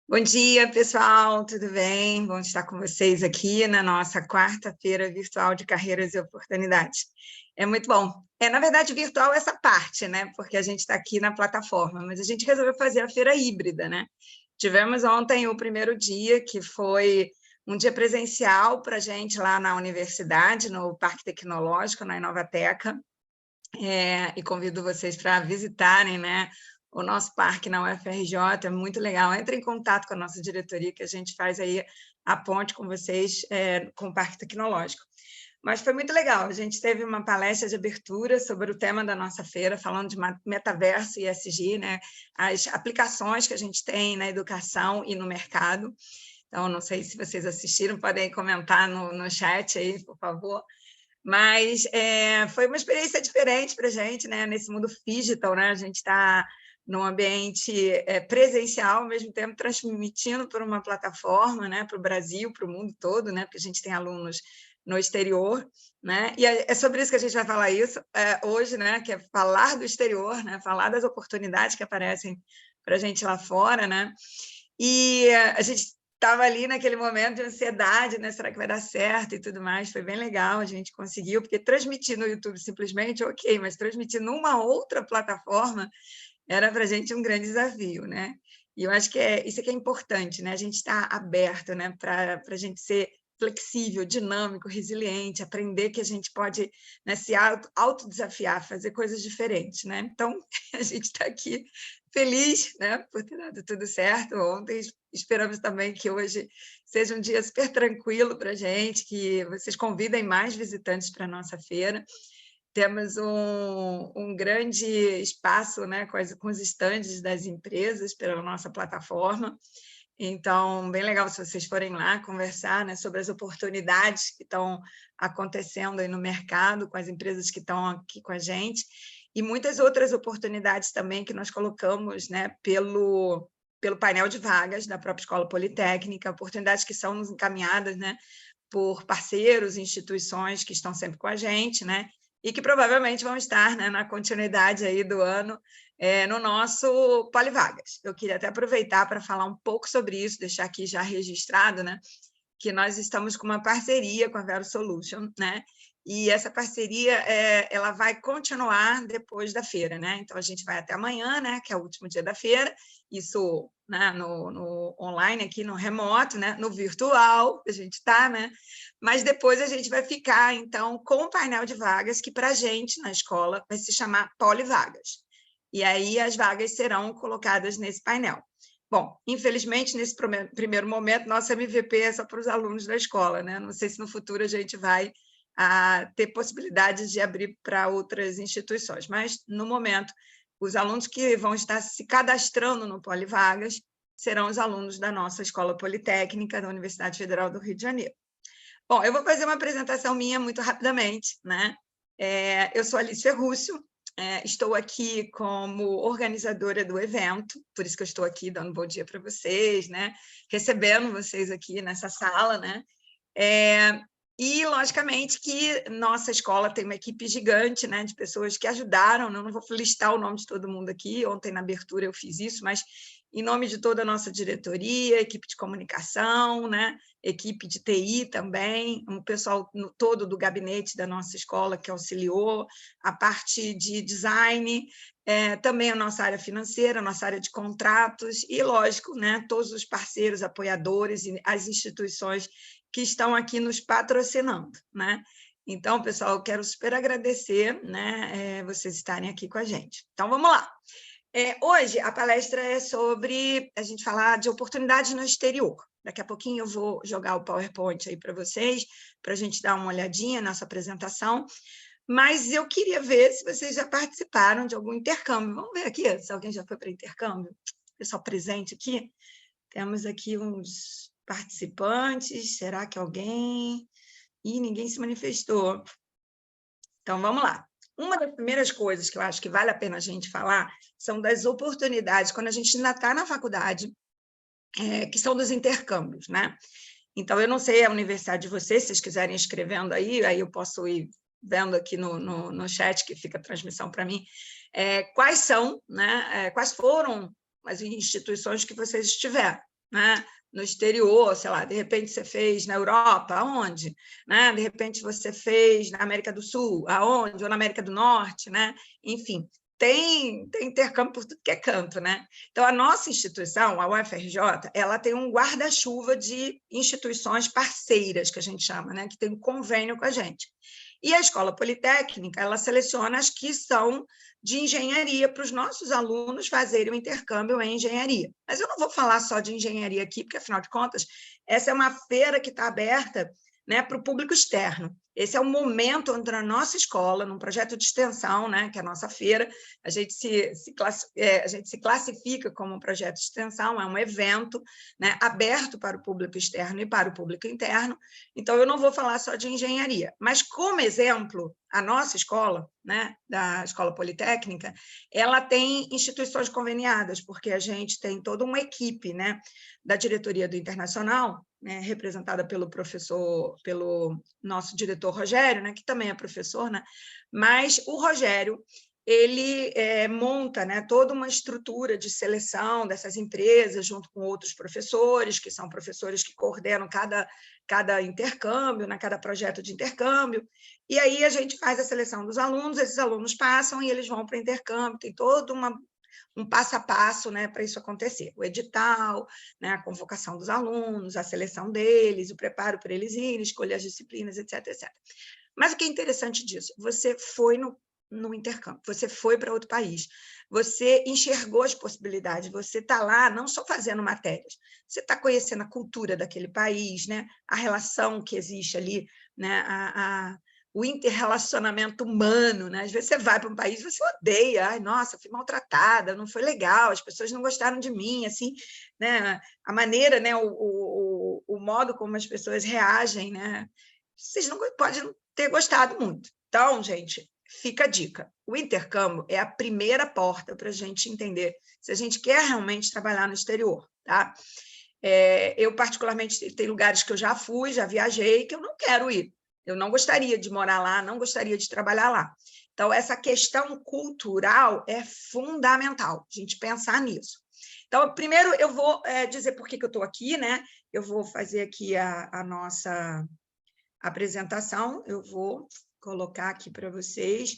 Bom dia, pessoal, tudo bem? Bom estar com vocês aqui na nossa quarta-feira virtual de carreiras e oportunidades. É muito bom. Na verdade, virtual é essa parte, né? Porque a gente está aqui na plataforma, mas a gente resolveu fazer a feira híbrida, né? Tivemos ontem o primeiro dia, que foi um dia presencial para a gente lá na universidade, no Parque Tecnológico, na Inovateca, e convido vocês para visitarem, né, o nosso parque na UFRJ, é muito legal. Entre em contato com a nossa diretoria, que a gente faz aí a ponte com vocês, com o Parque Tecnológico. Mas foi muito legal, a gente teve uma palestra de abertura sobre o tema da nossa feira, falando de metaverso e ESG, né, as aplicações que a gente tem na educação e no mercado. Então, não sei se vocês assistiram, podem comentar no chat aí, por favor. Mas foi uma experiência diferente para a gente, né? Nesse mundo digital, né? A gente está num ambiente presencial, ao mesmo tempo transmitindo por uma plataforma, né? Para o Brasil, para o mundo todo, né? Porque a gente tem alunos no exterior, né? E é sobre isso que a gente vai falar hoje, né? Que é falar do exterior, né? Falar das oportunidades que aparecem para a gente lá fora, né? E a gente estava ali naquele momento de ansiedade, né? Será que vai dar certo e tudo mais? Foi bem legal, a gente conseguiu, porque transmitir no YouTube simplesmente, ok, mas transmitir numa outra plataforma era para a gente um grande desafio, né? E eu acho que isso que é importante, né? A gente está aberto, né? Para a gente ser flexível, dinâmico, resiliente, aprender que a gente pode, né, se autodesafiar, fazer coisas diferentes, né? Então, a gente está aqui feliz, né, por ter dado tudo certo ontem. Esperamos também que hoje seja um dia super tranquilo para a gente, que vocês convidem mais visitantes para a nossa feira. Temos um grande espaço, né, com os estandes das empresas pela nossa plataforma. Então, bem legal se vocês forem lá conversar, né, sobre as oportunidades que estão acontecendo aí no mercado, com as empresas que estão aqui com a gente, e muitas outras oportunidades também que nós colocamos, né, pelo painel de vagas da própria Escola Politécnica, oportunidades que são nos encaminhadas, né, por parceiros, instituições que estão sempre com a gente, né, e que provavelmente vão estar, né, na continuidade aí do ano, no nosso Polivagas. Eu queria até aproveitar para falar um pouco sobre isso, deixar aqui já registrado, né, que nós estamos com uma parceria com a Vero Solution, né? E essa parceria ela vai continuar depois da feira, né? Então a gente vai até amanhã, né? Que é o último dia da feira. Isso, né? No online aqui, no remoto, né? No virtual a gente está, né? Mas depois a gente vai ficar então com o painel de vagas que para a gente na escola vai se chamar Polivagas. E aí as vagas serão colocadas nesse painel. Bom, infelizmente, nesse primeiro momento, nossa MVP é só para os alunos da escola, né? Não sei se no futuro a gente vai ter possibilidade de abrir para outras instituições, mas, no momento, os alunos que vão estar se cadastrando no Polivagas serão os alunos da nossa Escola Politécnica da Universidade Federal do Rio de Janeiro. Bom, eu vou fazer uma apresentação minha muito rapidamente, né? Eu sou Alice Ferrúcio, estou aqui como organizadora do evento, por isso que eu estou aqui dando um bom dia para vocês, né? Recebendo vocês aqui nessa sala, né? E, logicamente, que nossa escola tem uma equipe gigante, né, de pessoas que ajudaram, não vou listar o nome de todo mundo aqui, ontem na abertura eu fiz isso, mas em nome de toda a nossa diretoria, equipe de comunicação, né, equipe de TI também, um pessoal todo do gabinete da nossa escola que auxiliou, a parte de design, também a nossa área financeira, a nossa área de contratos e, lógico, né, todos os parceiros, apoiadores e as instituições que estão aqui nos patrocinando, né? Então, pessoal, eu quero super agradecer, né, vocês estarem aqui com a gente. Então, vamos lá. Hoje, a palestra é sobre a gente falar de oportunidades no exterior. Daqui a pouquinho eu vou jogar o PowerPoint aí para vocês, para a gente dar uma olhadinha nessa apresentação. Mas eu queria ver se vocês já participaram de algum intercâmbio. Vamos ver aqui se alguém já foi para intercâmbio. Pessoal presente aqui. Temos aqui uns participantes. Será que alguém... Ih, ninguém se manifestou. Então, vamos lá. Uma das primeiras coisas que eu acho que vale a pena a gente falar são das oportunidades, quando a gente ainda está na faculdade, que são dos intercâmbios, né? Então, eu não sei a universidade de vocês, se vocês quiserem ir escrevendo aí eu posso ir vendo aqui no chat, que fica a transmissão para mim, quais são, né, quais foram as instituições que vocês estiveram. né? No exterior, sei lá, de repente você fez na Europa, aonde? Né? De repente você fez na América do Sul, aonde? Ou na América do Norte, né? Enfim, tem intercâmbio por tudo que é canto, né? Então, a nossa instituição, a UFRJ, ela tem um guarda-chuva de instituições parceiras, que a gente chama, né? Que tem um convênio com a gente. E a Escola Politécnica, ela seleciona as que são de engenharia para os nossos alunos fazerem o intercâmbio em engenharia. Mas eu não vou falar só de engenharia aqui, porque, afinal de contas, essa é uma feira que está aberta, né, para o público externo. Esse é o momento onde a nossa escola, num projeto de extensão, né, que é a nossa feira, a gente se classifica como um projeto de extensão, é um evento, né, aberto para o público externo e para o público interno. Então, eu não vou falar só de engenharia, mas, como exemplo, a nossa escola, né, da Escola Politécnica, ela tem instituições conveniadas, porque a gente tem toda uma equipe, né, da diretoria do Internacional, né, representada pelo nosso diretor Rogério, né, que também é professor, né, mas o Rogério ele monta, né, toda uma estrutura de seleção dessas empresas, junto com outros professores, que são professores que coordenam cada intercâmbio, né, cada projeto de intercâmbio, e aí a gente faz a seleção dos alunos, esses alunos passam e eles vão para o intercâmbio, tem todo um passo a passo, né, para isso acontecer. O edital, né, a convocação dos alunos, a seleção deles, o preparo para eles irem, escolher as disciplinas, etc, etc. Mas o que é interessante disso? Você foi no intercâmbio, você foi para outro país, você enxergou as possibilidades, você está lá não só fazendo matérias, você está conhecendo a cultura daquele país, né? A relação que existe ali, né? O interrelacionamento humano, né? Às vezes você vai para um país e você odeia, ai, nossa, fui maltratada, não foi legal, as pessoas não gostaram de mim, assim, né? A maneira, né? O modo como as pessoas reagem, né? Vocês não podem não ter gostado muito. Então, gente, fica a dica. O intercâmbio é a primeira porta para a gente entender se a gente quer realmente trabalhar no exterior, tá? Eu, particularmente, tem lugares que eu já fui, já viajei, que eu não quero ir. Eu não gostaria de morar lá, não gostaria de trabalhar lá. Então, essa questão cultural é fundamental, a gente pensar nisso. Então, primeiro, eu vou dizer por que eu estou aqui, né? Eu vou fazer aqui a nossa apresentação, eu vou colocar aqui para vocês.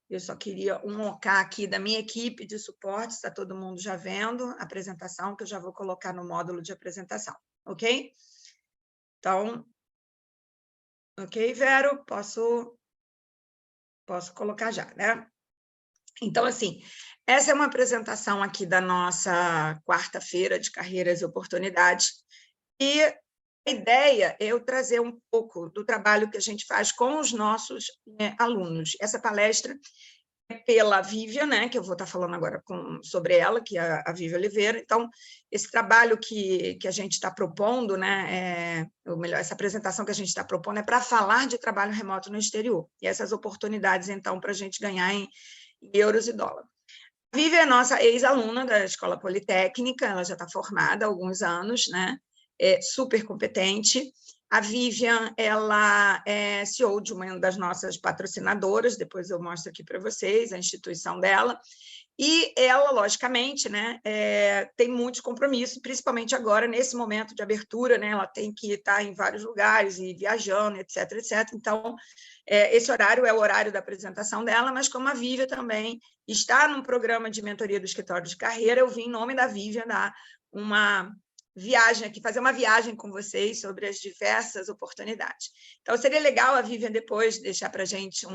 Eu só queria um OK aqui da minha equipe de suporte, está todo mundo já vendo a apresentação, que eu já vou colocar no módulo de apresentação, ok? Então, ok, Vero? Posso colocar já, né? Então, assim, essa é uma apresentação aqui da nossa quarta-feira de Carreiras e Oportunidades, e a ideia é eu trazer um pouco do trabalho que a gente faz com os nossos alunos. Essa palestra é pela Vívia, né, que eu vou estar falando agora sobre ela, que é a Vívia Oliveira. Então, esse trabalho que a gente está propondo, né, ou melhor, essa apresentação que a gente está propondo é para falar de trabalho remoto no exterior, e essas oportunidades, então, para a gente ganhar em euros e dólar. A Vívia é nossa ex-aluna da Escola Politécnica, ela já está formada há alguns anos, né? É super competente. A Vivian, ela é CEO de uma das nossas patrocinadoras, depois eu mostro aqui para vocês a instituição dela, e ela, logicamente, né, tem muitos compromissos, principalmente agora, nesse momento de abertura, né, ela tem que estar em vários lugares e viajando, etc, etc. Então, esse horário é o horário da apresentação dela, mas como a Vívia também está num programa de mentoria do escritório de carreira, eu vim, em nome da Vívia, dar uma viagem aqui, fazer uma viagem com vocês sobre as diversas oportunidades. Então, seria legal a Vivian depois deixar para a gente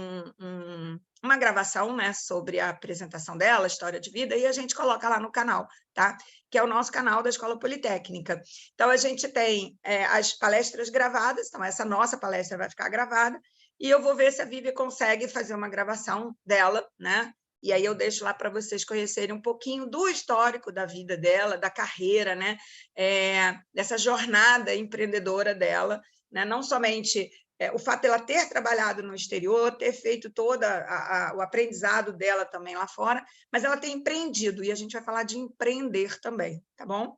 uma gravação, né, sobre a apresentação dela, a história de vida, e a gente coloca lá no canal, tá? Que é o nosso canal da Escola Politécnica. Então, a gente tem as palestras gravadas, então essa nossa palestra vai ficar gravada, e eu vou ver se a Vivian consegue fazer uma gravação dela, né? E aí eu deixo lá para vocês conhecerem um pouquinho do histórico da vida dela, da carreira, né? Dessa jornada empreendedora dela, né? Não somente o fato de ela ter trabalhado no exterior, ter feito todo o aprendizado dela também lá fora, mas ela tem empreendido, e a gente vai falar de empreender também, tá bom?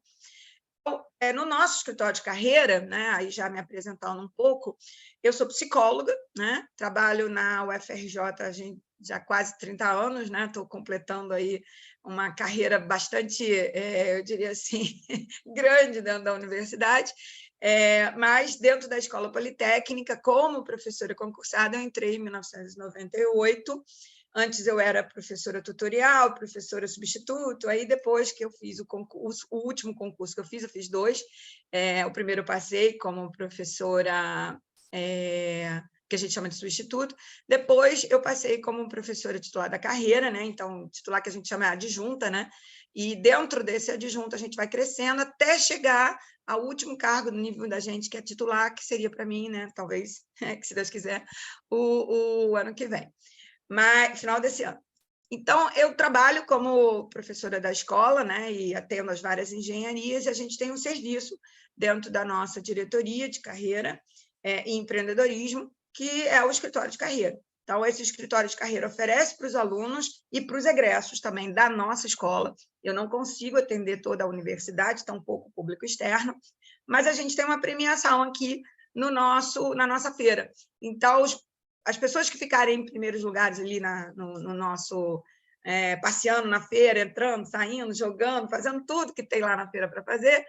Então, no nosso escritório de carreira, né, aí já me apresentando um pouco, eu sou psicóloga, né, trabalho na UFRJ já há quase 30 anos, né, estou completando aí uma carreira bastante, eu diria assim, grande dentro da universidade, mas dentro da Escola Politécnica, como professora concursada, eu entrei em 1998. Antes eu era professora tutorial, professora substituto, aí depois que eu fiz o concurso, o último concurso que eu fiz 2, o primeiro eu passei como professora, que a gente chama de substituto, depois eu passei como professora titular da carreira, né? Então, titular que a gente chama adjunta, né? E dentro desse adjunto a gente vai crescendo até chegar ao último cargo no nível da gente, que é titular, que seria para mim, né? Talvez, que se Deus quiser, o ano que vem. Mas final desse ano. Então, eu trabalho como professora da escola, né, e atendo as várias engenharias, e a gente tem um serviço dentro da nossa diretoria de carreira e empreendedorismo, que é o escritório de carreira. Então, esse escritório de carreira oferece para os alunos e para os egressos também da nossa escola. Eu não consigo atender toda a universidade, tampouco o público externo, mas a gente tem uma premiação aqui na nossa feira. Então, as pessoas que ficarem em primeiros lugares ali no nosso passeando na feira, entrando, saindo, jogando, fazendo tudo que tem lá na feira para fazer,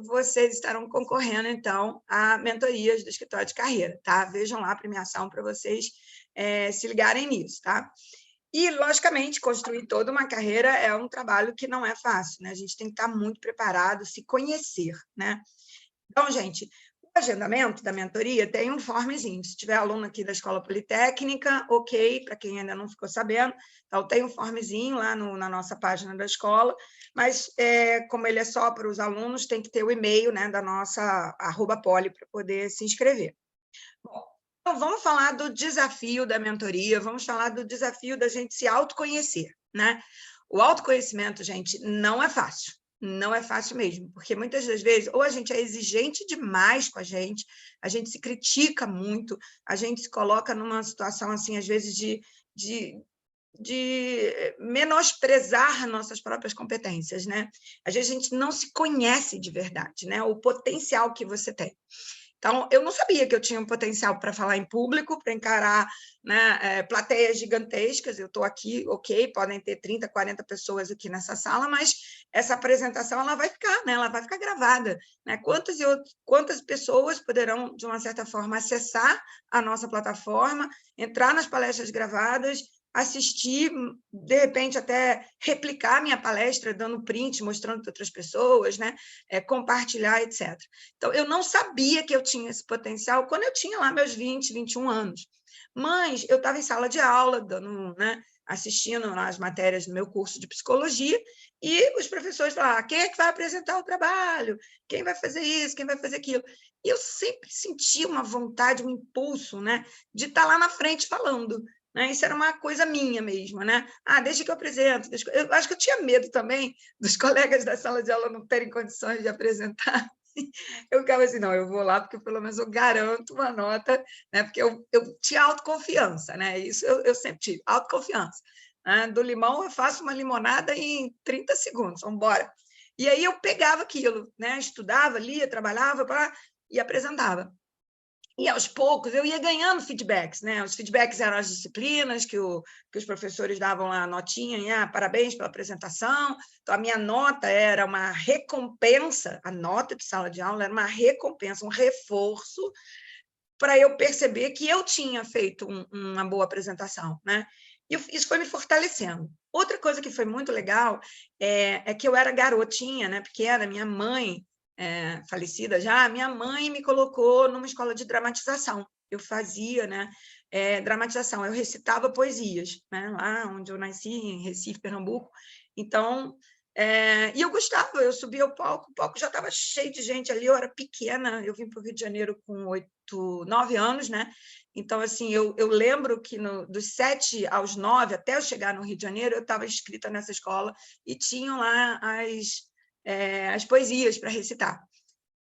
vocês estarão concorrendo, então, a mentorias do escritório de carreira, tá? Vejam lá a premiação para vocês se ligarem nisso, tá? E, logicamente, construir toda uma carreira é um trabalho que não é fácil, né? A gente tem que estar muito preparado, se conhecer, né? Então, gente, o agendamento da mentoria tem um formezinho. Se tiver aluno aqui da Escola Politécnica, ok, para quem ainda não ficou sabendo, então tem um formezinho lá na nossa página da escola, mas como ele é só para os alunos, tem que ter o e-mail, né, da nossa @poli para poder se inscrever. Bom, então vamos falar do desafio da mentoria, vamos falar do desafio da gente se autoconhecer, né? O autoconhecimento, gente, não é fácil. Não é fácil mesmo, porque muitas das vezes ou a gente é exigente demais com a gente se critica muito, a gente se coloca numa situação, assim, às vezes, de menosprezar nossas próprias competências, né? Às vezes a gente não se conhece de verdade, né? O potencial que você tem. Então, eu não sabia que eu tinha um potencial para falar em público, para encarar, né, plateias gigantescas. Eu estou aqui, ok, podem ter 30, 40 pessoas aqui nessa sala, mas essa apresentação ela vai ficar, né, ela vai ficar gravada. Né? Quantas pessoas poderão, de uma certa forma, acessar a nossa plataforma, entrar nas palestras gravadas, assistir, de repente até replicar minha palestra, dando print, mostrando para outras pessoas, né? Compartilhar, etc. Então, eu não sabia que eu tinha esse potencial quando eu tinha lá meus 20, 21 anos. Mas eu estava em sala de aula, dando, né, assistindo as matérias do meu curso de psicologia, e os professores falavam, quem é que vai apresentar o trabalho? Quem vai fazer isso? Quem vai fazer aquilo? E eu sempre senti uma vontade, um impulso, né, de estar lá na frente falando. Né? Isso era uma coisa minha mesmo, né? Deixa que eu apresento. Eu acho que eu tinha medo também dos colegas da sala de aula não terem condições de apresentar. Eu ficava assim, não, eu vou lá porque pelo menos eu garanto uma nota, né? Porque eu tinha autoconfiança, né? Isso eu sempre tive, autoconfiança. Né? Do limão eu faço uma limonada em 30 segundos, vamos embora. E aí eu pegava aquilo, né? Estudava, lia, trabalhava e apresentava. E, aos poucos, eu ia ganhando feedbacks, né? Os feedbacks eram as disciplinas que os professores davam lá a notinha, parabéns pela apresentação. Então, a minha nota era uma recompensa, a nota de sala de aula era uma recompensa, um reforço para eu perceber que eu tinha feito uma boa apresentação, né? E isso foi me fortalecendo. Outra coisa que foi muito legal é que eu era garotinha, né? Pequena, minha mãe falecida já, minha mãe me colocou numa escola de dramatização. Eu fazia, né, dramatização, eu recitava poesias, né, lá onde eu nasci, em Recife, Pernambuco. Então, e eu gostava, eu subia ao palco, o palco já estava cheio de gente ali, eu era pequena, eu vim para o Rio de Janeiro com 8, 9 anos, né? Então, assim, eu lembro que dos 7 aos 9, até eu chegar no Rio de Janeiro, eu estava inscrita nessa escola e tinham lá as poesias para recitar.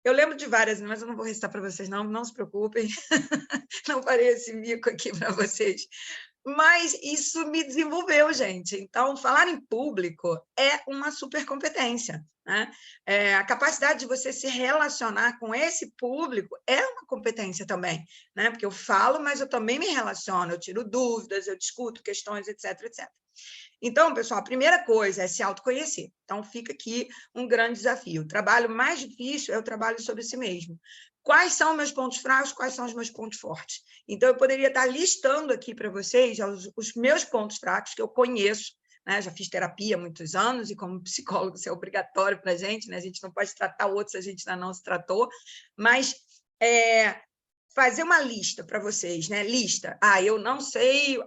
Eu lembro de várias, mas eu não vou recitar para vocês, não se preocupem. Não farei esse mico aqui para vocês. Mas isso me desenvolveu, gente. Então, falar em público é uma super competência. né? A capacidade de você se relacionar com esse público é uma competência também, né? Porque eu falo, mas eu também me relaciono, eu tiro dúvidas, eu discuto questões, etc, etc. Então, pessoal, a primeira coisa é se autoconhecer. Então, fica aqui um grande desafio. O trabalho mais difícil é o trabalho sobre si mesmo. Quais são meus pontos fracos, quais são os meus pontos fortes? Então, eu poderia estar listando aqui para vocês os meus pontos fracos, que eu conheço, né? Já fiz terapia há muitos anos, e como psicólogo isso é obrigatório para a gente, né? A gente não pode tratar outros se a gente ainda não se tratou, mas fazer uma lista para vocês, né? Lista. Eu não sei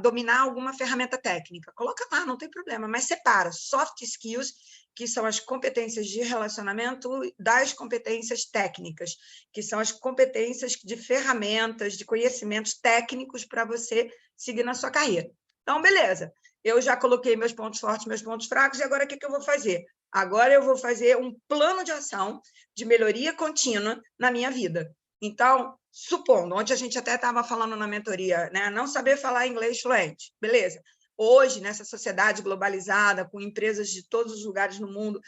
dominar alguma ferramenta técnica. Coloca lá, não tem problema, mas separa soft skills, que são as competências de relacionamento, das competências técnicas, que são as competências de ferramentas, de conhecimentos técnicos para você seguir na sua carreira. Então, beleza. Eu já coloquei meus pontos fortes, meus pontos fracos, e agora o que eu vou fazer? Agora eu vou fazer um plano de ação de melhoria contínua na minha vida. Então, supondo, ontem a gente até estava falando na mentoria, né? Não saber falar inglês fluente, beleza. Hoje, nessa sociedade globalizada, com empresas de todos os lugares no mundo,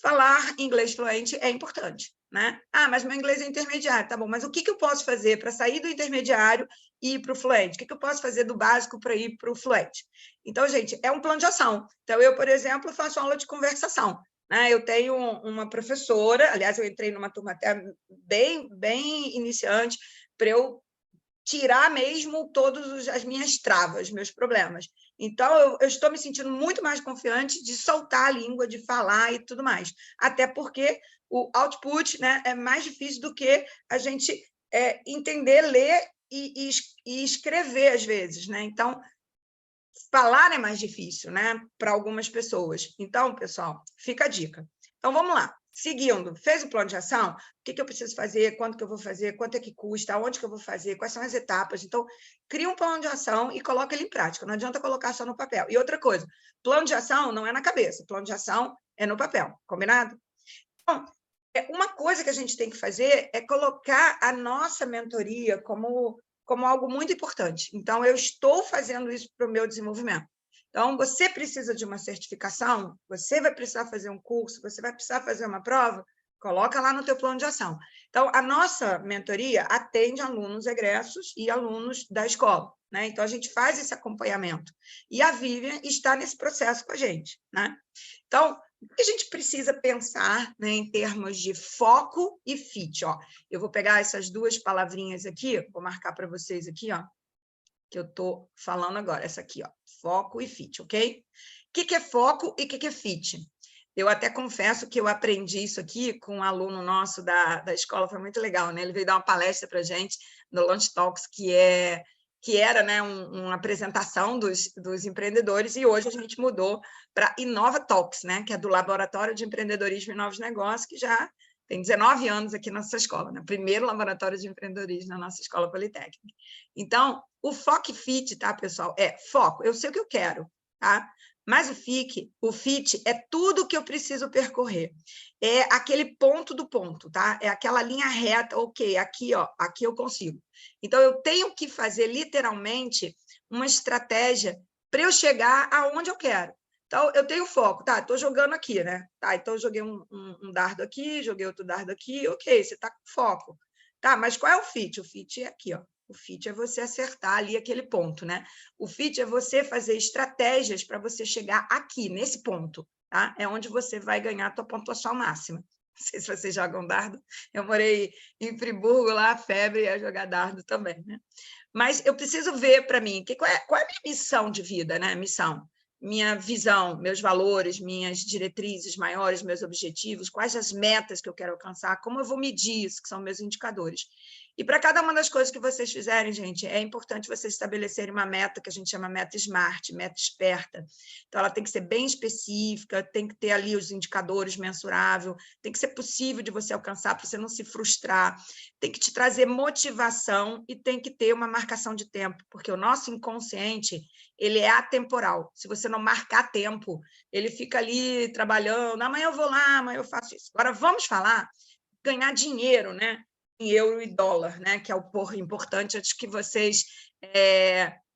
falar inglês fluente é importante, né? Mas meu inglês é intermediário, tá bom, mas o que eu posso fazer para sair do intermediário e ir para o fluente? O que eu posso fazer do básico para ir para o fluente? Então, gente, é um plano de ação. Então, eu, por exemplo, faço aula de conversação, né? Eu tenho uma professora, aliás, eu entrei numa turma até bem iniciante, para eu tirar mesmo todas as minhas travas, meus problemas. Então, eu estou me sentindo muito mais confiante de soltar a língua, de falar e tudo mais. Até porque o output, né, é mais difícil do que a gente entender, ler e escrever, às vezes, né? Então, falar é mais difícil, né, para algumas pessoas. Então, pessoal, fica a dica. Então, vamos lá. Seguindo, fez o plano de ação? O que eu preciso fazer? Quanto que eu vou fazer? Quanto é que custa? Onde que eu vou fazer? Quais são as etapas? Então, cria um plano de ação e coloca ele em prática. Não adianta colocar só no papel. E outra coisa, plano de ação não é na cabeça. Plano de ação é no papel. Combinado? Então, uma coisa que a gente tem que fazer é colocar a nossa mentoria como algo muito importante. Então, eu estou fazendo isso para o meu desenvolvimento. Então, você precisa de uma certificação, você vai precisar fazer um curso, você vai precisar fazer uma prova, coloca lá no teu plano de ação. Então, a nossa mentoria atende alunos egressos e alunos da escola, né? Então, a gente faz esse acompanhamento. E a Vivian está nesse processo com a gente, né? Então, o que a gente precisa pensar, né, em termos de foco e fit? Eu vou pegar essas duas palavrinhas aqui, vou marcar para vocês aqui, que eu estou falando agora, essa aqui, foco e fit, ok? O que é foco e o que é fit? Eu até confesso que eu aprendi isso aqui com um aluno nosso da escola, foi muito legal, né? Ele veio dar uma palestra para a gente no Lunch Talks, que era, né, uma apresentação dos empreendedores, e hoje a gente mudou para Inova Talks, né, que é do Laboratório de Empreendedorismo e Novos Negócios, que já tem 19 anos aqui na nossa escola, né? Primeiro laboratório de empreendedorismo na nossa escola politécnica. Então, o foco e fit, tá, pessoal? É foco, eu sei o que eu quero, tá? Mas o fit é tudo que eu preciso percorrer. É aquele ponto do ponto, tá? É aquela linha reta, ok, aqui, aqui eu consigo. Então, eu tenho que fazer, literalmente, uma estratégia para eu chegar aonde eu quero. Então, eu tenho foco, tá? Estou jogando aqui, né? Tá, então eu joguei um dardo aqui, joguei outro dardo aqui, ok, você está com foco. Tá, mas qual é o fit? O fit é aqui, ó. O fit é você acertar ali aquele ponto, né? O fit é você fazer estratégias para você chegar aqui, nesse ponto, tá? É onde você vai ganhar a tua pontuação máxima. Não sei se vocês jogam dardo. Eu morei em Friburgo, lá a febre é jogar dardo também, né? Mas eu preciso ver para mim qual é a minha missão de vida, né? Missão. Minha visão, meus valores, minhas diretrizes maiores, meus objetivos, quais as metas que eu quero alcançar, como eu vou medir isso, que são meus indicadores. E para cada uma das coisas que vocês fizerem, gente, é importante vocês estabelecerem uma meta que a gente chama meta SMART, meta esperta. Então, ela tem que ser bem específica, tem que ter ali os indicadores mensuráveis, tem que ser possível de você alcançar para você não se frustrar, tem que te trazer motivação e tem que ter uma marcação de tempo, porque o nosso inconsciente, ele é atemporal. Se você não marcar tempo, ele fica ali trabalhando, amanhã eu vou lá, amanhã eu faço isso. Agora, vamos falar ganhar dinheiro, né? Em euro e dólar, né? Que é o importante, antes que vocês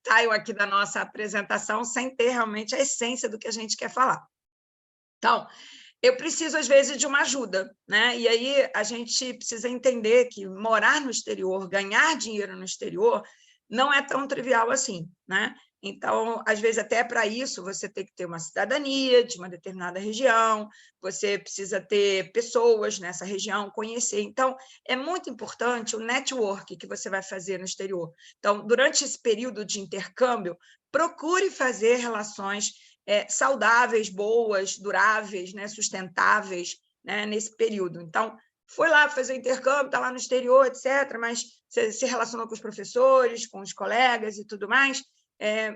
saiam aqui da nossa apresentação sem ter realmente a essência do que a gente quer falar. Então, eu preciso, às vezes, de uma ajuda, né? E aí a gente precisa entender que morar no exterior, ganhar dinheiro no exterior, não é tão trivial assim, né? Então, às vezes, até para isso, você tem que ter uma cidadania de uma determinada região, você precisa ter pessoas nessa região, conhecer. Então, é muito importante o network que você vai fazer no exterior. Então, durante esse período de intercâmbio, procure fazer relações saudáveis, boas, duráveis, né, sustentáveis, né, nesse período. Então, foi lá fazer intercâmbio, está lá no exterior, etc., mas você se relacionou com os professores, com os colegas e tudo mais,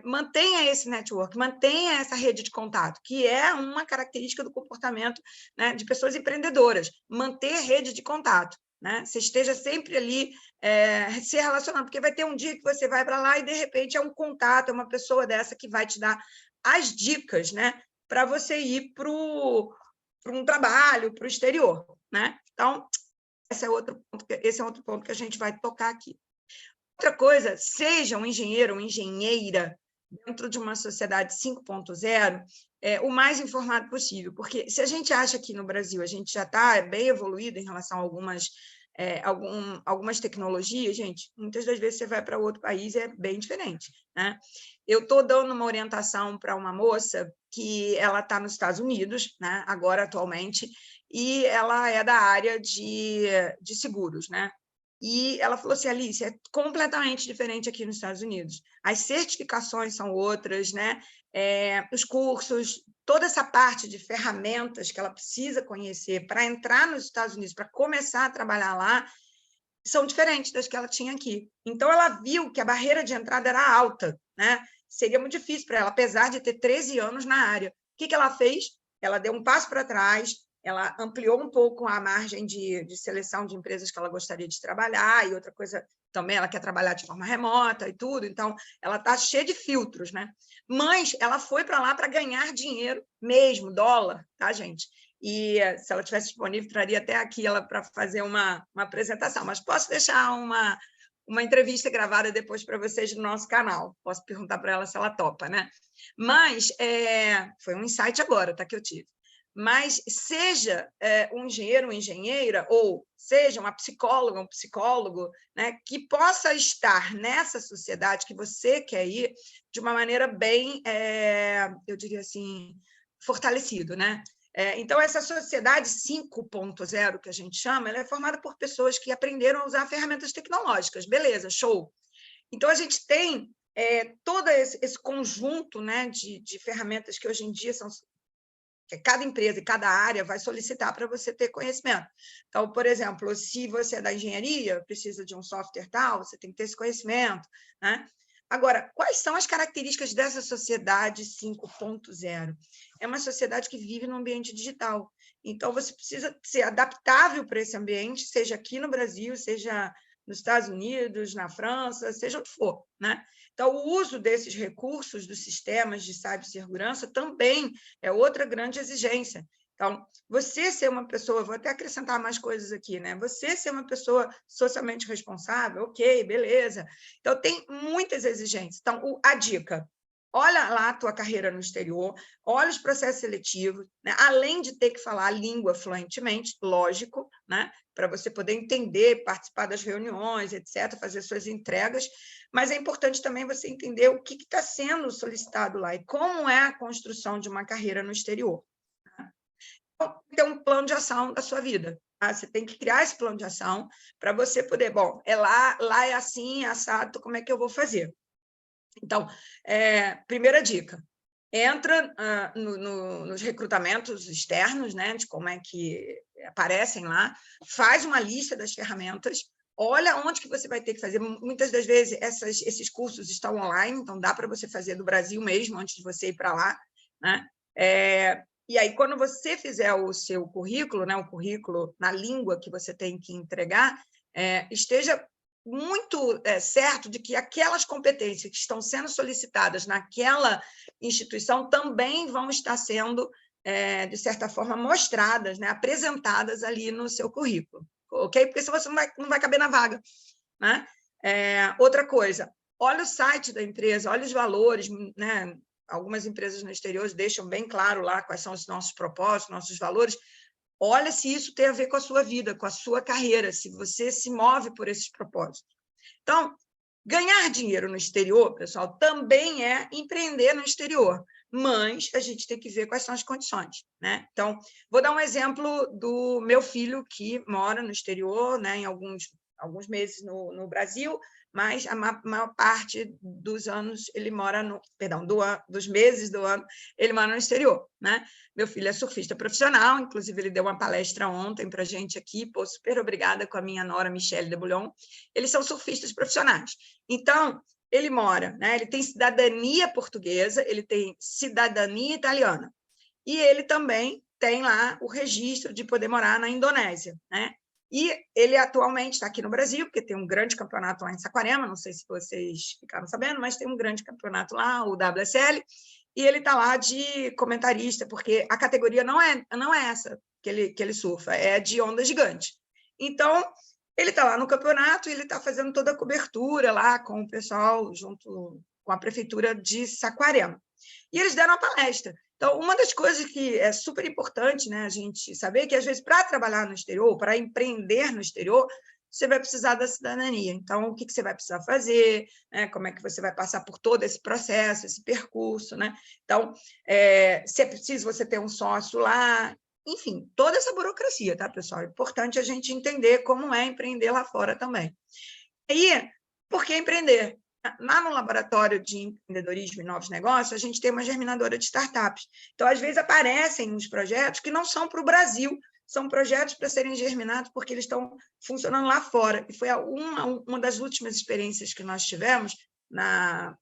mantenha esse network, mantenha essa rede de contato, que é uma característica do comportamento, né, de pessoas empreendedoras, manter rede de contato. Né? Você esteja sempre ali se relacionando, porque vai ter um dia que você vai para lá e, de repente, é um contato, é uma pessoa dessa que vai te dar as dicas, né, para você ir para um trabalho, para o exterior. Né? Então, esse é outro ponto que a gente vai tocar aqui. Outra coisa, seja um engenheiro ou engenheira dentro de uma sociedade 5.0, o mais informado possível, porque se a gente acha que no Brasil a gente já está bem evoluído em relação a algumas tecnologias, gente, muitas das vezes você vai para outro país e é bem diferente. Né? Eu estou dando uma orientação para uma moça que ela está nos Estados Unidos, né, agora, atualmente, e ela é da área de seguros, né? E ela falou assim, Alice, é completamente diferente aqui nos Estados Unidos. As certificações são outras, né? Os cursos, toda essa parte de ferramentas que ela precisa conhecer para entrar nos Estados Unidos, para começar a trabalhar lá, são diferentes das que ela tinha aqui. Então, ela viu que a barreira de entrada era alta, né? Seria muito difícil para ela, apesar de ter 13 anos na área. O que ela fez? Ela deu um passo para trás, ela ampliou um pouco a margem de seleção de empresas que ela gostaria de trabalhar, e outra coisa também, ela quer trabalhar de forma remota e tudo, então ela está cheia de filtros, né? Mas ela foi para lá para ganhar dinheiro mesmo, dólar, tá, gente? E se ela tivesse disponível, traria até aqui ela para fazer uma apresentação, mas posso deixar uma entrevista gravada depois para vocês no nosso canal. Posso perguntar para ela se ela topa, né? Mas foi um insight agora, tá, que eu tive. Mas seja um engenheiro, uma engenheira, ou seja uma psicóloga, um psicólogo, né, que possa estar nessa sociedade que você quer ir de uma maneira bem, eu diria assim, fortalecido, né? Então, essa sociedade 5.0, que a gente chama, ela é formada por pessoas que aprenderam a usar ferramentas tecnológicas. Beleza, show. Então, a gente tem todo esse conjunto, né, de ferramentas que hoje em dia são que cada empresa e cada área vai solicitar para você ter conhecimento. Então, por exemplo, se você é da engenharia, precisa de um software tal, você tem que ter esse conhecimento. Né? Agora, quais são as características dessa sociedade 5.0? É uma sociedade que vive no ambiente digital. Então, você precisa ser adaptável para esse ambiente, seja aqui no Brasil, seja nos Estados Unidos, na França, seja onde for. Né? Então, o uso desses recursos dos sistemas de cibersegurança também é outra grande exigência. Então, você ser uma pessoa, vou até acrescentar mais coisas aqui, né? Você ser uma pessoa socialmente responsável, ok, beleza. Então, tem muitas exigências. Então, a dica, olha lá a tua carreira no exterior, olha os processos seletivos, né? Além de ter que falar a língua fluentemente, lógico, né? Para você poder entender, participar das reuniões, etc., fazer suas entregas, mas é importante também você entender o que está sendo solicitado lá e como é a construção de uma carreira no exterior. Então, ter um plano de ação da sua vida. Tá? Você tem que criar esse plano de ação para você poder, bom, lá é assim, é assado, como é que eu vou fazer? Então, primeira dica, entra nos recrutamentos externos, né, de como é que aparecem lá, faz uma lista das ferramentas, olha onde que você vai ter que fazer. Muitas das vezes esses cursos estão online, então dá para você fazer do Brasil mesmo, antes de você ir para lá. Né? E aí, quando você fizer o seu currículo, né, o currículo na língua que você tem que entregar, esteja muito certo de que aquelas competências que estão sendo solicitadas naquela instituição também vão estar sendo, de certa forma, mostradas, né, apresentadas ali no seu currículo, ok? Porque senão você não vai caber na vaga. Né? Outra coisa, olha o site da empresa, olha os valores, né? algumas empresas no exterior deixam bem claro lá quais são os nossos propósitos, nossos valores. Olha se isso tem a ver com a sua vida, com a sua carreira, se você se move por esses propósitos. Então, ganhar dinheiro no exterior, pessoal, também é empreender no exterior, mas a gente tem que ver quais são as condições, né? Então, vou dar um exemplo do meu filho que mora no exterior, né, em alguns meses no Brasil, mas a maior parte dos anos ele mora dos meses do ano ele mora no exterior, né? Meu filho é surfista profissional, inclusive ele deu uma palestra ontem para a gente aqui, pô, super obrigada com a minha nora Michelle de Bouillon. Eles são surfistas profissionais. Então, ele mora, né? Ele tem cidadania portuguesa, ele tem cidadania italiana. E ele também tem lá o registro de poder morar na Indonésia, né? E ele atualmente está aqui no Brasil, porque tem um grande campeonato lá em Saquarema, não sei se vocês ficaram sabendo, mas tem um grande campeonato lá, o WSL, e ele está lá de comentarista, porque a categoria não é essa que ele surfa, é de onda gigante. Então, ele está lá no campeonato e ele está fazendo toda a cobertura lá com o pessoal, junto com a prefeitura de Saquarema. E eles deram uma palestra. Então, uma das coisas que é super importante, né, a gente saber é que, às vezes, para trabalhar no exterior, para empreender no exterior, você vai precisar da cidadania. Então, o que você vai precisar fazer, né? Como é que você vai passar por todo esse processo, esse percurso, né? Então, se é preciso você ter um sócio lá, enfim, toda essa burocracia, tá, pessoal? É importante a gente entender como é empreender lá fora também. E por que empreender? Lá no laboratório de empreendedorismo e novos negócios, a gente tem uma germinadora de startups. Então, às vezes, aparecem uns projetos que não são para o Brasil, são projetos para serem germinados porque eles estão funcionando lá fora. E foi uma das últimas experiências que nós tivemos na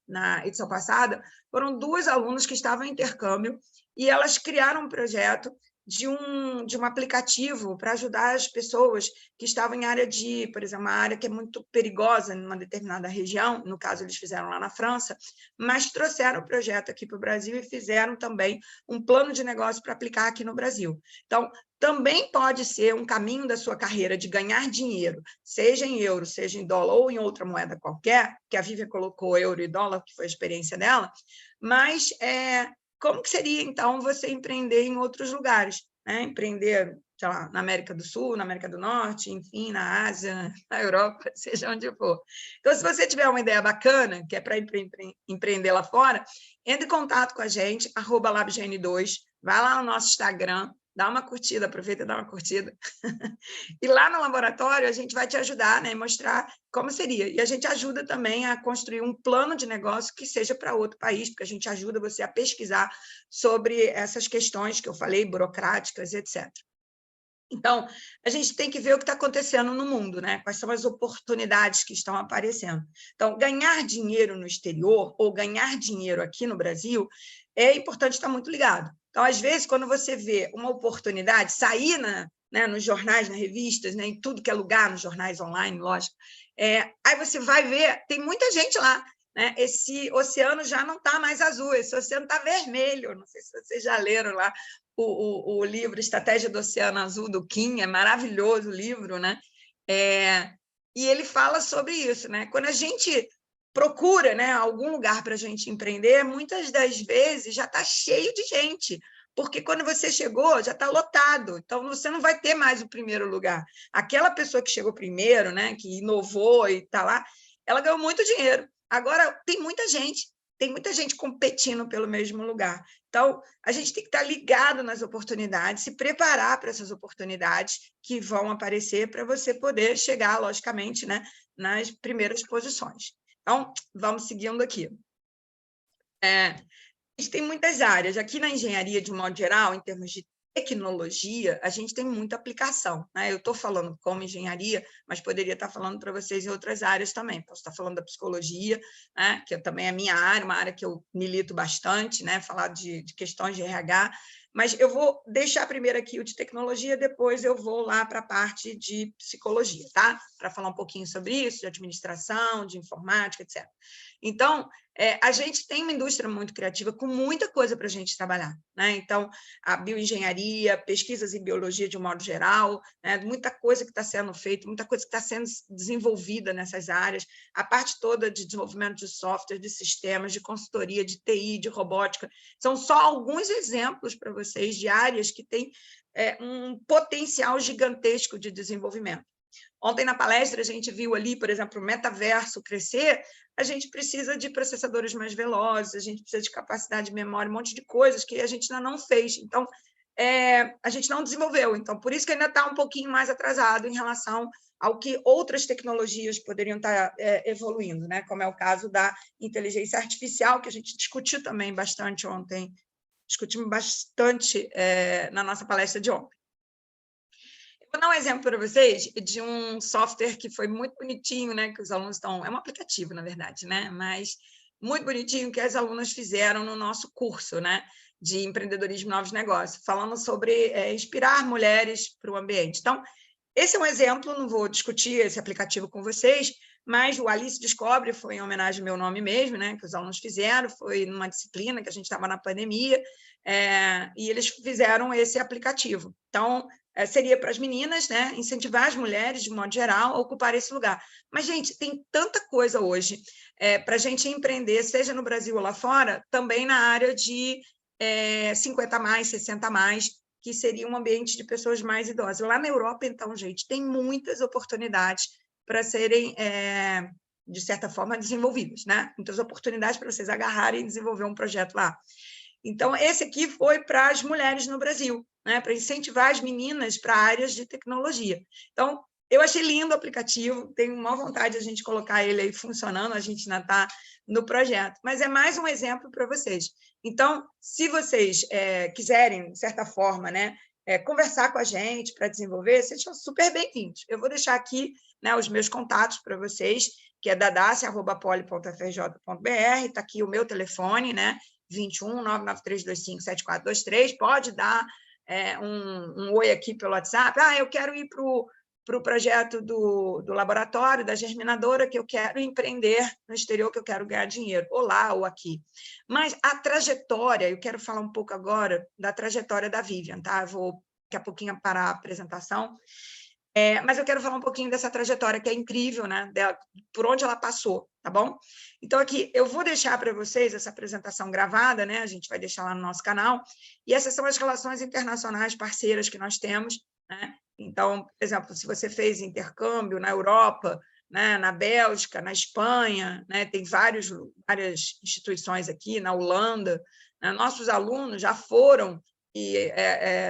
edição passada, foram 2 alunas que estavam em intercâmbio e elas criaram um projeto de um aplicativo para ajudar as pessoas que estavam em área de, por exemplo, uma área que é muito perigosa em uma determinada região, no caso eles fizeram lá na França, mas trouxeram o projeto aqui para o Brasil e fizeram também um plano de negócio para aplicar aqui no Brasil. Então, também pode ser um caminho da sua carreira de ganhar dinheiro, seja em euro, seja em dólar ou em outra moeda qualquer, que a Vivian colocou euro e dólar, que foi a experiência dela, mas como que seria, então, você empreender em outros lugares? Né? Empreender, sei lá, na América do Sul, na América do Norte, enfim, na Ásia, na Europa, seja onde for. Então, se você tiver uma ideia bacana, que é para empreender lá fora, entre em contato com a gente, @labgn2, vai lá no nosso Instagram, dá uma curtida, aproveita e dá uma curtida. E lá no laboratório a gente vai te ajudar, né, mostrar como seria. E a gente ajuda também a construir um plano de negócio que seja para outro país, porque a gente ajuda você a pesquisar sobre essas questões que eu falei, burocráticas, etc. Então, a gente tem que ver o que está acontecendo no mundo, né? Quais são as oportunidades que estão aparecendo. Então, ganhar dinheiro no exterior ou ganhar dinheiro aqui no Brasil é importante estar muito ligado. Então, às vezes, quando você vê uma oportunidade sair nos jornais, nas revistas, né, em tudo que é lugar, nos jornais online, lógico, aí você vai ver, tem muita gente lá. Né? Esse oceano já não está mais azul, esse oceano está vermelho. Não sei se vocês já leram lá o livro Estratégia do Oceano Azul, do Kim, é maravilhoso o livro, né? E ele fala sobre isso, né? Quando a gente procura, né, algum lugar para a gente empreender, muitas das vezes já está cheio de gente, porque quando você chegou, já está lotado, então você não vai ter mais o primeiro lugar. Aquela pessoa que chegou primeiro, né, que inovou e está lá, ela ganhou muito dinheiro. Agora, tem muita gente competindo pelo mesmo lugar. Então, a gente tem que estar ligado nas oportunidades, se preparar para essas oportunidades que vão aparecer para você poder chegar, logicamente, né, nas primeiras posições. Então, vamos seguindo aqui. A gente tem muitas áreas. Aqui na engenharia, de um modo geral, em termos de tecnologia, a gente tem muita aplicação. Né? Eu estou falando como engenharia, mas poderia estar falando para vocês em outras áreas também. Posso estar falando da psicologia, né? Que também é a minha área, uma área que eu milito bastante, né? Falar de questões de RH. Mas eu vou deixar primeiro aqui o de tecnologia, depois eu vou lá para a parte de psicologia, tá? Para falar um pouquinho sobre isso, de administração, de informática, etc. Então, A gente tem uma indústria muito criativa com muita coisa para a gente trabalhar, né? Então, a bioengenharia, pesquisas em biologia de um modo geral, né? Muita coisa que está sendo feita, muita coisa que está sendo desenvolvida nessas áreas, a parte toda de desenvolvimento de software, de sistemas, de consultoria, de TI, de robótica, são só alguns exemplos para vocês de áreas que têm um potencial gigantesco de desenvolvimento. Ontem, na palestra, a gente viu ali, por exemplo, o metaverso crescer, a gente precisa de processadores mais velozes, a gente precisa de capacidade de memória, um monte de coisas que a gente ainda não fez. Então, a gente não desenvolveu. Então, por isso que ainda está um pouquinho mais atrasado em relação ao que outras tecnologias poderiam estar evoluindo, né? Como é o caso da inteligência artificial, que a gente discutiu também bastante ontem, discutimos bastante na nossa palestra de ontem. Vou dar um exemplo para vocês de um software que foi muito bonitinho, né? Que os alunos estão... É um aplicativo, na verdade, né? Mas muito bonitinho que as alunas fizeram no nosso curso, né? De empreendedorismo e novos negócios, falando sobre inspirar mulheres para o ambiente. Então, esse é um exemplo, não vou discutir esse aplicativo com vocês, mas o Alice Descobre foi em homenagem ao meu nome mesmo, né? Que os alunos fizeram, foi numa disciplina que a gente estava na pandemia, e eles fizeram esse aplicativo. Então, seria para as meninas, né, incentivar as mulheres, de modo geral, a ocupar esse lugar. Mas, gente, tem tanta coisa hoje para a gente empreender, seja no Brasil ou lá fora, também na área de 50 mais, 60 mais, que seria um ambiente de pessoas mais idosas. Lá na Europa, então, gente, tem muitas oportunidades para serem, de certa forma, desenvolvidas, né? Muitas oportunidades para vocês agarrarem e desenvolver um projeto lá. Então, esse aqui foi para as mulheres no Brasil, né? Para incentivar as meninas para áreas de tecnologia. Então, eu achei lindo o aplicativo, tenho uma vontade de a gente colocar ele aí funcionando, a gente ainda está no projeto, mas é mais um exemplo para vocês. Então, se vocês quiserem, de certa forma, né, conversar com a gente para desenvolver, vocês são super bem-vindos. Eu vou deixar aqui, né, os meus contatos para vocês, que é dadacia@poli.frj.br, está aqui o meu telefone, né? 21 99325 7423, pode dar um oi aqui pelo WhatsApp. Eu quero ir para o projeto do laboratório, da germinadora, que eu quero empreender no exterior, que eu quero ganhar dinheiro, ou lá ou aqui. Mas a trajetória, eu quero falar um pouco agora da trajetória da Vivian, tá? Eu vou daqui a pouquinho parar a apresentação, mas eu quero falar um pouquinho dessa trajetória, que é incrível, né? Dela, por onde ela passou, tá bom? Então, aqui, eu vou deixar para vocês essa apresentação gravada, né? A gente vai deixar lá no nosso canal, e essas são as relações internacionais parceiras que nós temos, né? Então, por exemplo, se você fez intercâmbio na Europa, né, na Bélgica, na Espanha, né, tem várias instituições aqui, na Holanda, né? Nossos alunos já foram, e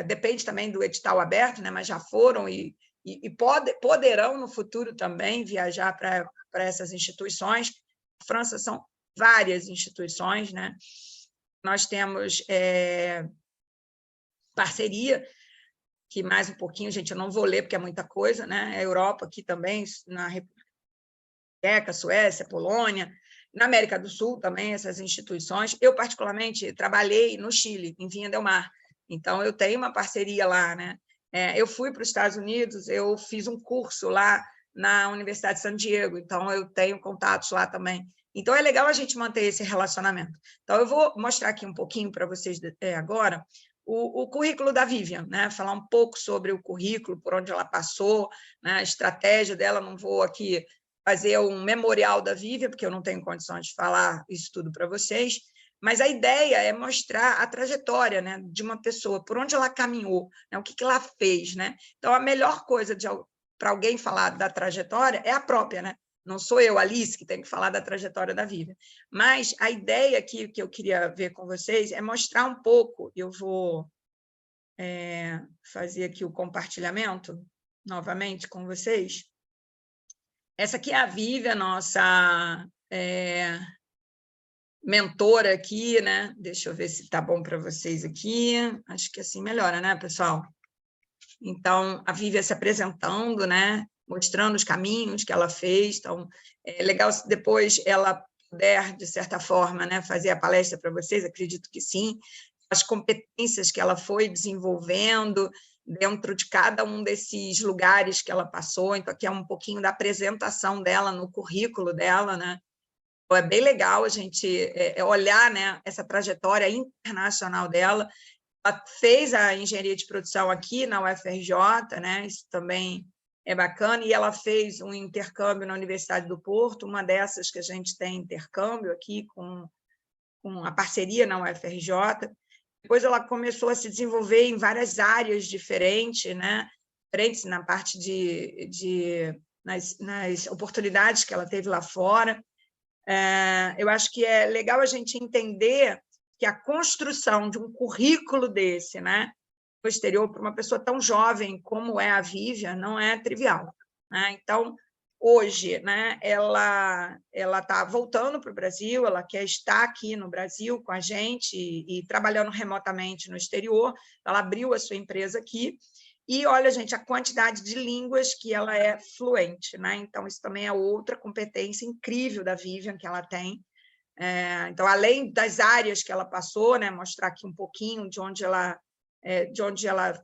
depende também do edital aberto, né, mas já foram e poderão, no futuro, também viajar para essas instituições. Na França são várias instituições, né? Nós temos parceria, que mais um pouquinho, gente, eu não vou ler, porque é muita coisa, né? A Europa aqui também, na República Tcheca, Suécia, Polônia, na América do Sul também, essas instituições. Eu, particularmente, trabalhei no Chile, em Vinha del Mar, então eu tenho uma parceria lá, né? Eu fui para os Estados Unidos, eu fiz um curso lá na Universidade de San Diego, então eu tenho contatos lá também. Então, é legal a gente manter esse relacionamento. Então, eu vou mostrar aqui um pouquinho para vocês agora o currículo da Vivian, né? Falar um pouco sobre o currículo, por onde ela passou, né? A estratégia dela. Não vou aqui fazer um memorial da Vivian, porque eu não tenho condições de falar isso tudo para vocês, mas a ideia é mostrar a trajetória, né, de uma pessoa, por onde ela caminhou, né, o que ela fez, né? Então, a melhor coisa para alguém falar da trajetória é a própria, né? Não sou eu, Alice, que tenho que falar da trajetória da Vivian. Mas a ideia aqui que eu queria ver com vocês é mostrar um pouco, eu vou fazer aqui o compartilhamento novamente com vocês. Essa aqui é a Vivian, nossa mentora aqui, né? Deixa eu ver se está bom para vocês aqui. Acho que assim melhora, né, pessoal? Então, a Vivian se apresentando, né? Mostrando os caminhos que ela fez. Então, é legal se depois ela puder, de certa forma, né, fazer a palestra para vocês, acredito que sim. As competências que ela foi desenvolvendo dentro de cada um desses lugares que ela passou. Então, aqui é um pouquinho da apresentação dela no currículo dela, né? Então, é bem legal a gente olhar, né, essa trajetória internacional dela. Ela fez a engenharia de produção aqui na UFRJ, né? Isso também é bacana, e ela fez um intercâmbio na Universidade do Porto, uma dessas que a gente tem intercâmbio aqui com a parceria na UFRJ. Depois ela começou a se desenvolver em várias áreas diferentes, né? Diferentes na parte nas oportunidades que ela teve lá fora. Eu acho que é legal a gente entender que a construção de um currículo desse, né, posterior para uma pessoa tão jovem como é a Vivian, não é trivial, né? Então, hoje, né, ela está voltando para o Brasil, ela quer estar aqui no Brasil com a gente e trabalhando remotamente no exterior. Ela abriu a sua empresa aqui. E, olha, gente, a quantidade de línguas que ela é fluente, né? Então, isso também é outra competência incrível da Vivian que ela tem. Então, além das áreas que ela passou, né? Mostrar aqui um pouquinho de onde ela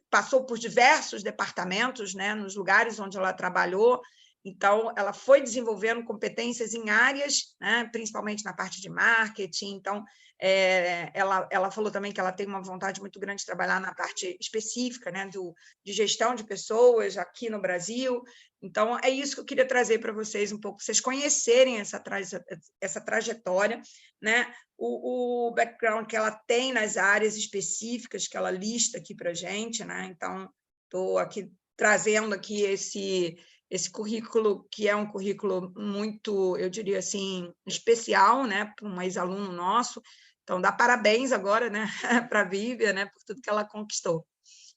passou por diversos departamentos, né? Nos lugares onde ela trabalhou. Então, ela foi desenvolvendo competências em áreas, né? Principalmente na parte de marketing. Então, ela falou também que ela tem uma vontade muito grande de trabalhar na parte específica, né? De gestão de pessoas aqui no Brasil. Então, é isso que eu queria trazer para vocês um pouco, para vocês conhecerem essa trajetória, né? O background que ela tem nas áreas específicas que ela lista aqui para a gente, né? Então, estou aqui trazendo aqui esse currículo, que é um currículo muito, eu diria assim, especial, né, para um ex-aluno nosso. Então, dá parabéns agora, né, para a Vivian, né, por tudo que ela conquistou.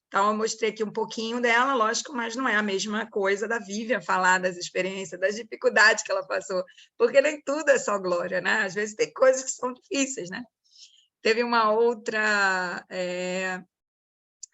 Então, eu mostrei aqui um pouquinho dela, lógico, mas não é a mesma coisa da Vivian falar das experiências, das dificuldades que ela passou, porque nem tudo é só glória, né? Às vezes tem coisas que são difíceis, né? Teve uma outra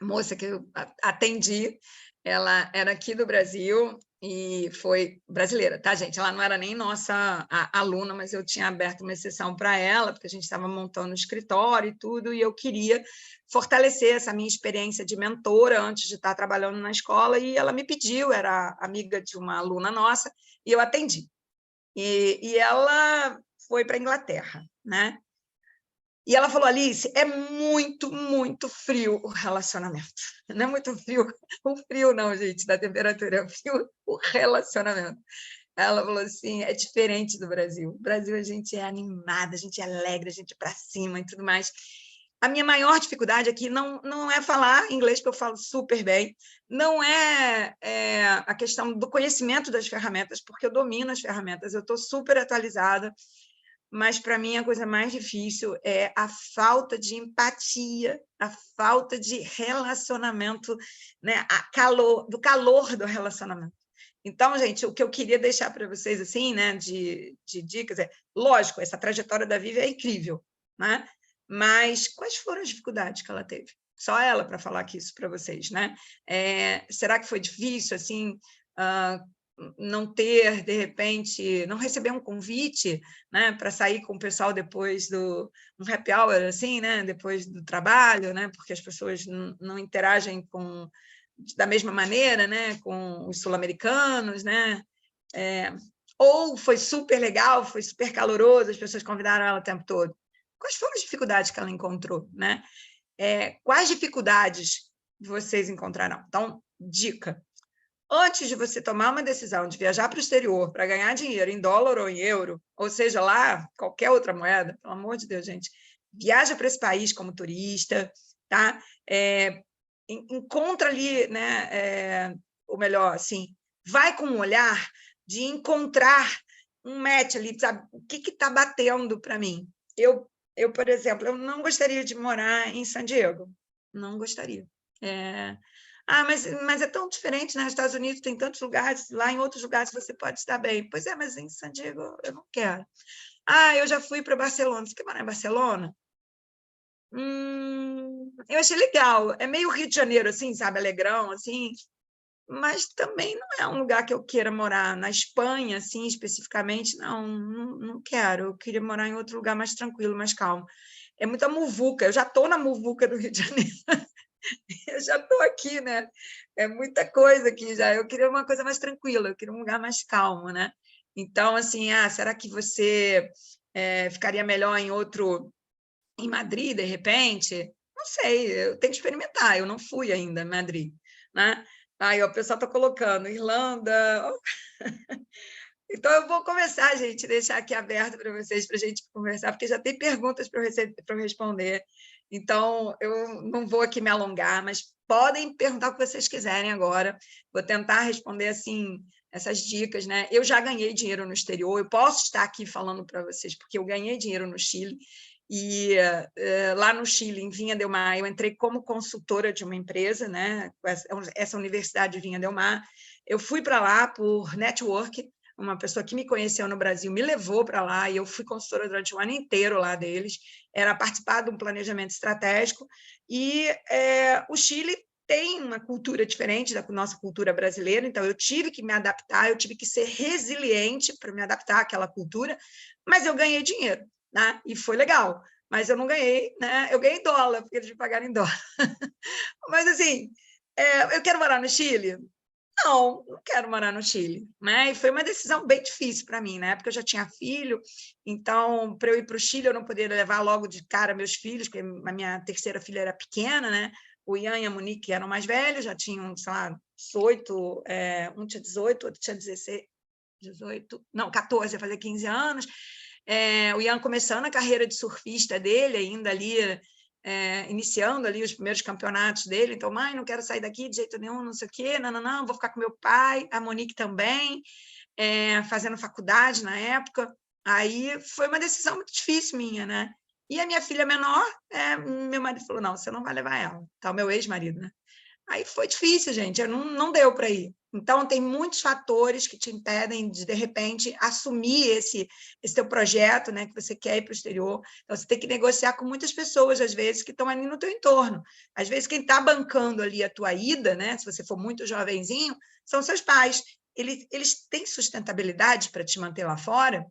moça que eu atendi, ela era aqui do Brasil e foi brasileira, tá, gente? Ela não era nem nossa aluna, mas eu tinha aberto uma exceção para ela, porque a gente estava montando o escritório e tudo, e eu queria fortalecer essa minha experiência de mentora antes de estar trabalhando na escola, e ela me pediu, era amiga de uma aluna nossa, e eu atendi. E ela foi para a Inglaterra, né? E ela falou: Alice, é muito, muito frio o relacionamento. Não é muito frio o frio, não, gente, da temperatura, é frio o relacionamento. Ela falou assim: é diferente do Brasil. No Brasil, a gente é animada, a gente é alegre, a gente é para cima e tudo mais. A minha maior dificuldade aqui não é falar inglês, que eu falo super bem, não é a questão do conhecimento das ferramentas, porque eu domino as ferramentas, eu estou super atualizada, mas para mim a coisa mais difícil é a falta de empatia, a falta de relacionamento, né? Do calor do relacionamento. Então, gente, o que eu queria deixar para vocês assim, né, de dicas lógico, essa trajetória da Vivi é incrível, né? Mas quais foram as dificuldades que ela teve? Só ela para falar aqui isso para vocês, né? Será que foi difícil assim? Não ter, de repente, não receber um convite, né, para sair com o pessoal depois um happy hour, assim, né, depois do trabalho, né, porque as pessoas não interagem da mesma maneira, né, com os sul-americanos, né, ou foi super legal, foi super caloroso, as pessoas convidaram ela o tempo todo. Quais foram as dificuldades que ela encontrou, né? Quais dificuldades vocês encontraram? Então, dica: antes de você tomar uma decisão de viajar para o exterior para ganhar dinheiro em dólar ou em euro, ou seja lá, qualquer outra moeda, pelo amor de Deus, gente, viaja para esse país como turista, tá? Encontra ali, né, ou melhor, assim, vai com um olhar de encontrar um match ali, sabe? O que está batendo para mim? Eu, por exemplo, eu não gostaria de morar em San Diego, não gostaria. Mas é tão diferente, né? Nos Estados Unidos tem tantos lugares, lá em outros lugares você pode estar bem. Pois é, mas em San Diego eu não quero. Eu já fui para Barcelona. Você quer morar em Barcelona? Eu achei legal. É meio Rio de Janeiro, assim, sabe? Alegrão, assim. Mas também não é um lugar que eu queira morar. Na Espanha, assim, especificamente, não quero. Eu queria morar em outro lugar mais tranquilo, mais calmo. É muita muvuca. Eu já estou na muvuca do Rio de Janeiro. Eu já estou aqui, né? É muita coisa aqui já. Eu queria uma coisa mais tranquila, eu queria um lugar mais calmo, né? Então, assim, será que você ficaria melhor em Madrid, de repente? Não sei, eu tenho que experimentar, eu não fui ainda em Madrid, né? Aí o pessoal está colocando Irlanda. Então, eu vou começar, gente, deixar aqui aberto para vocês, para a gente conversar, porque já tem perguntas para eu responder. Então, eu não vou aqui me alongar, mas podem perguntar o que vocês quiserem agora. Vou tentar responder, assim, essas dicas, né? Eu já ganhei dinheiro no exterior, eu posso estar aqui falando para vocês, porque eu ganhei dinheiro no Chile, e lá no Chile, em Vinha del Mar, eu entrei como consultora de uma empresa, né? Essa universidade de Vinha del Mar. Eu fui para lá por network, uma pessoa que me conheceu no Brasil me levou para lá, e eu fui consultora durante o ano inteiro lá deles, era participar de um planejamento estratégico, e o Chile tem uma cultura diferente da nossa cultura brasileira, então eu tive que me adaptar, eu tive que ser resiliente para me adaptar àquela cultura, mas eu ganhei dinheiro, né? E foi legal, mas eu não ganhei, né? Eu ganhei dólar, porque eles me pagaram em dólar. Mas, assim, eu quero morar no Chile? Não quero morar no Chile, né? E foi uma decisão bem difícil para mim, né? Porque eu já tinha filho, então, para eu ir para o Chile, eu não poderia levar logo de cara meus filhos, porque a minha terceira filha era pequena, né? O Ian e a Monique eram mais velhos, já tinham, sei lá, 18, um tinha 18, outro tinha 16, 18, não, 14, ia fazer 15 anos. O Ian começando a carreira de surfista dele, ainda ali, iniciando ali os primeiros campeonatos dele, então, mãe, não quero sair daqui de jeito nenhum, não sei o quê, não, vou ficar com meu pai, a Monique também, fazendo faculdade na época. Aí foi uma decisão muito difícil minha, né? E a minha filha menor, meu marido falou, não, você não vai levar ela, tá? O meu ex-marido, né? Aí foi difícil, gente, não deu para ir. Então, tem muitos fatores que te impedem de repente, assumir esse teu projeto, né, que você quer ir para o exterior. Então, você tem que negociar com muitas pessoas, às vezes, que estão ali no teu entorno. Às vezes, quem está bancando ali a tua ida, né, se você for muito jovenzinho, são seus pais. Eles têm sustentabilidade para te manter lá fora.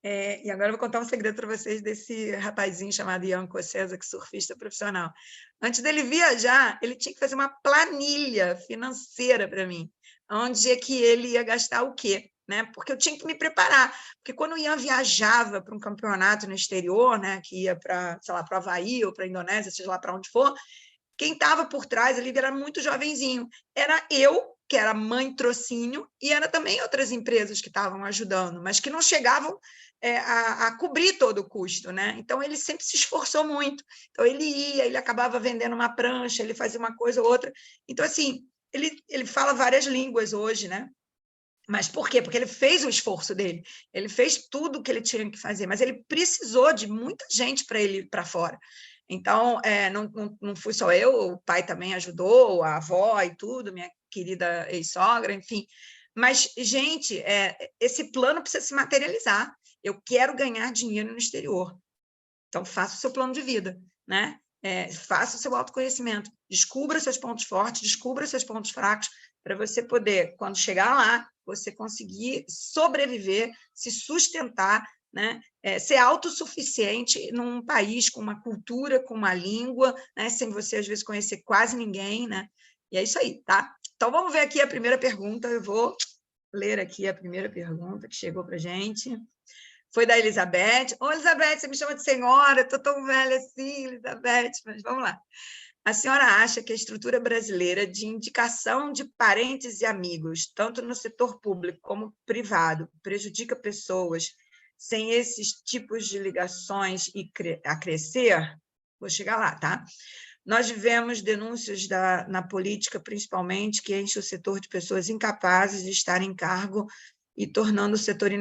E agora eu vou contar um segredo para vocês desse rapazinho chamado Ian César, que é surfista profissional. Antes dele viajar, ele tinha que fazer uma planilha financeira para mim, onde é que ele ia gastar o quê, né? Porque eu tinha que me preparar. Porque quando o Ian viajava para um campeonato no exterior, né, que ia para, sei lá, para o Havaí ou para a Indonésia, seja lá para onde for, quem estava por trás ali era muito jovenzinho. Era eu, que era mãe trocínio, e era também outras empresas que estavam ajudando, mas que não chegavam a cobrir todo o custo, né? Então, ele sempre se esforçou muito. Então, ele ia, ele acabava vendendo uma prancha, ele fazia uma coisa ou outra. Então, assim, ele fala várias línguas hoje, né? Mas por quê? Porque ele fez o esforço dele, ele fez tudo o que ele tinha que fazer, mas ele precisou de muita gente para ele ir para fora. Então, não fui só eu, o pai também ajudou, a avó e tudo, minha querida ex-sogra, enfim. Mas, gente, esse plano precisa se materializar. Eu quero ganhar dinheiro no exterior. Então, faça o seu plano de vida, né? Faça o seu autoconhecimento, descubra seus pontos fortes, descubra seus pontos fracos, para você poder, quando chegar lá, você conseguir sobreviver, se sustentar, né? Ser autossuficiente num país com uma cultura, com uma língua, né? Sem você, às vezes, conhecer quase ninguém, né? E é isso aí, tá? Então, vamos ver aqui a primeira pergunta. Eu vou ler aqui a primeira pergunta que chegou para a gente. Foi da Elizabeth. Ô, Elizabeth, você me chama de senhora, estou tão velha assim, Elizabeth, mas vamos lá. A senhora acha que a estrutura brasileira de indicação de parentes e amigos, tanto no setor público como privado, prejudica pessoas sem esses tipos de ligações a crescer? Vou chegar lá, tá? Nós vivemos denúncias na política, principalmente, que enche o setor de pessoas incapazes de estar em cargo e tornando o setor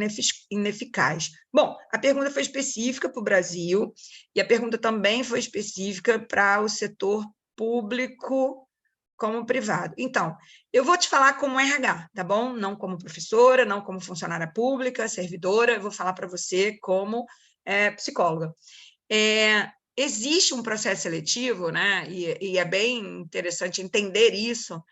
ineficaz. Bom, a pergunta foi específica para o Brasil e a pergunta também foi específica para o setor público como privado. Então, eu vou te falar como RH, tá bom? Não como professora, não como funcionária pública, servidora, eu vou falar para você como psicóloga. Existe um processo seletivo, né? E é bem interessante entender isso,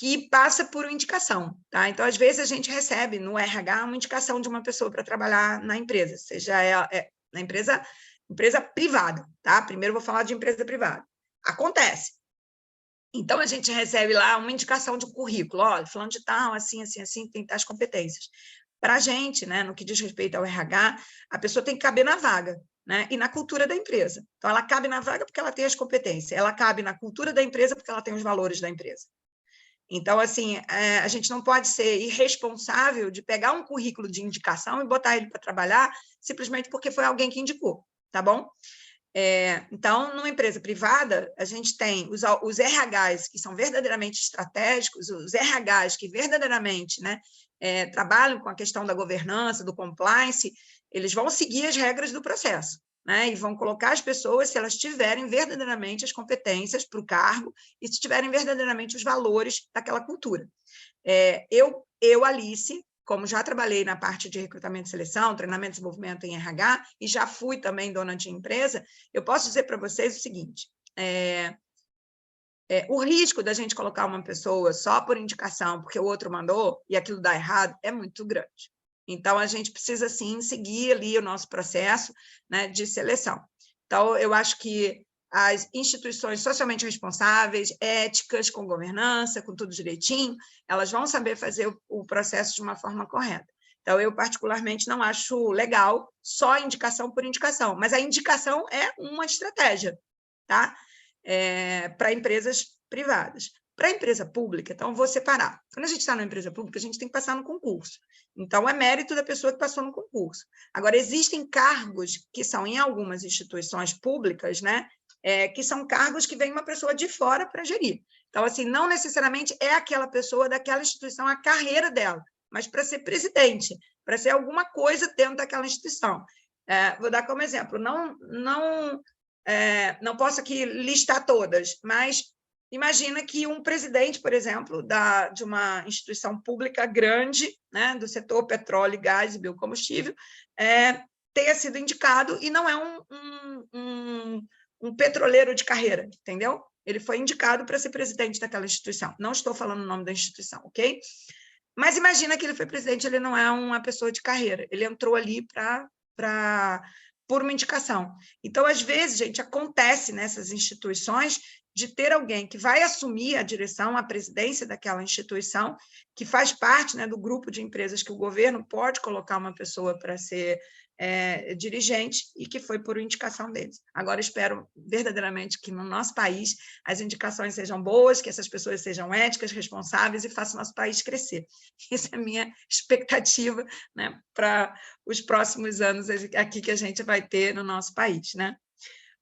que passa por uma indicação, tá? Então, às vezes, a gente recebe no RH uma indicação de uma pessoa para trabalhar na empresa, seja na empresa privada, tá? Primeiro vou falar de empresa privada. Acontece. Então, a gente recebe lá uma indicação de currículo, olha, falando de tal, assim, assim, assim, tem tais competências. para a gente, né, no que diz respeito ao RH, a pessoa tem que caber na vaga, né, e na cultura da empresa. Então, ela cabe na vaga porque ela tem as competências, ela cabe na cultura da empresa porque ela tem os valores da empresa. Então, assim, a gente não pode ser irresponsável de pegar um currículo de indicação e botar ele para trabalhar simplesmente porque foi alguém que indicou, tá bom? Então, numa empresa privada, a gente tem os RHs que são verdadeiramente estratégicos, os RHs que verdadeiramente, né, trabalham com a questão da governança, do compliance, eles vão seguir as regras do processo, né, e vão colocar as pessoas se elas tiverem verdadeiramente as competências para o cargo e se tiverem verdadeiramente os valores daquela cultura. Eu, Alice, como já trabalhei na parte de recrutamento e seleção, treinamento e desenvolvimento em RH, e já fui também dona de empresa, eu posso dizer para vocês o seguinte, o risco da gente colocar uma pessoa só por indicação, porque o outro mandou, e aquilo dá errado, é muito grande. Então, a gente precisa, sim, seguir ali o nosso processo, né, de seleção. Então, eu acho que as instituições socialmente responsáveis, éticas, com governança, com tudo direitinho, elas vão saber fazer o processo de uma forma correta. Então, eu, particularmente, não acho legal só indicação por indicação, mas a indicação é uma estratégia, tá? Para empresas privadas. Para a empresa pública, então, vou separar. Quando a gente está numa empresa pública, a gente tem que passar no concurso. Então, é mérito da pessoa que passou no concurso. Agora, existem cargos que são em algumas instituições públicas, né, que são cargos que vem uma pessoa de fora para gerir. Então, assim, não necessariamente é aquela pessoa daquela instituição, a carreira dela, mas para ser presidente, para ser alguma coisa dentro daquela instituição. Vou dar como exemplo, não posso aqui listar todas, mas imagina que um presidente, por exemplo, de uma instituição pública grande, né, do setor petróleo, gás e biocombustível, tenha sido indicado e não é um petroleiro de carreira, entendeu? Ele foi indicado para ser presidente daquela instituição. Não estou falando o nome da instituição, ok? Mas imagina que ele foi presidente, ele não é uma pessoa de carreira, ele entrou ali por uma indicação. Então, às vezes, gente, acontece nessas instituições de ter alguém que vai assumir a direção, a presidência daquela instituição, que faz parte, né, do grupo de empresas que o governo pode colocar uma pessoa para ser dirigente e que foi por indicação deles. Agora, espero verdadeiramente que no nosso país as indicações sejam boas, que essas pessoas sejam éticas, responsáveis e façam o nosso país crescer. Essa é a minha expectativa, né, para os próximos anos aqui que a gente vai ter no nosso país, né?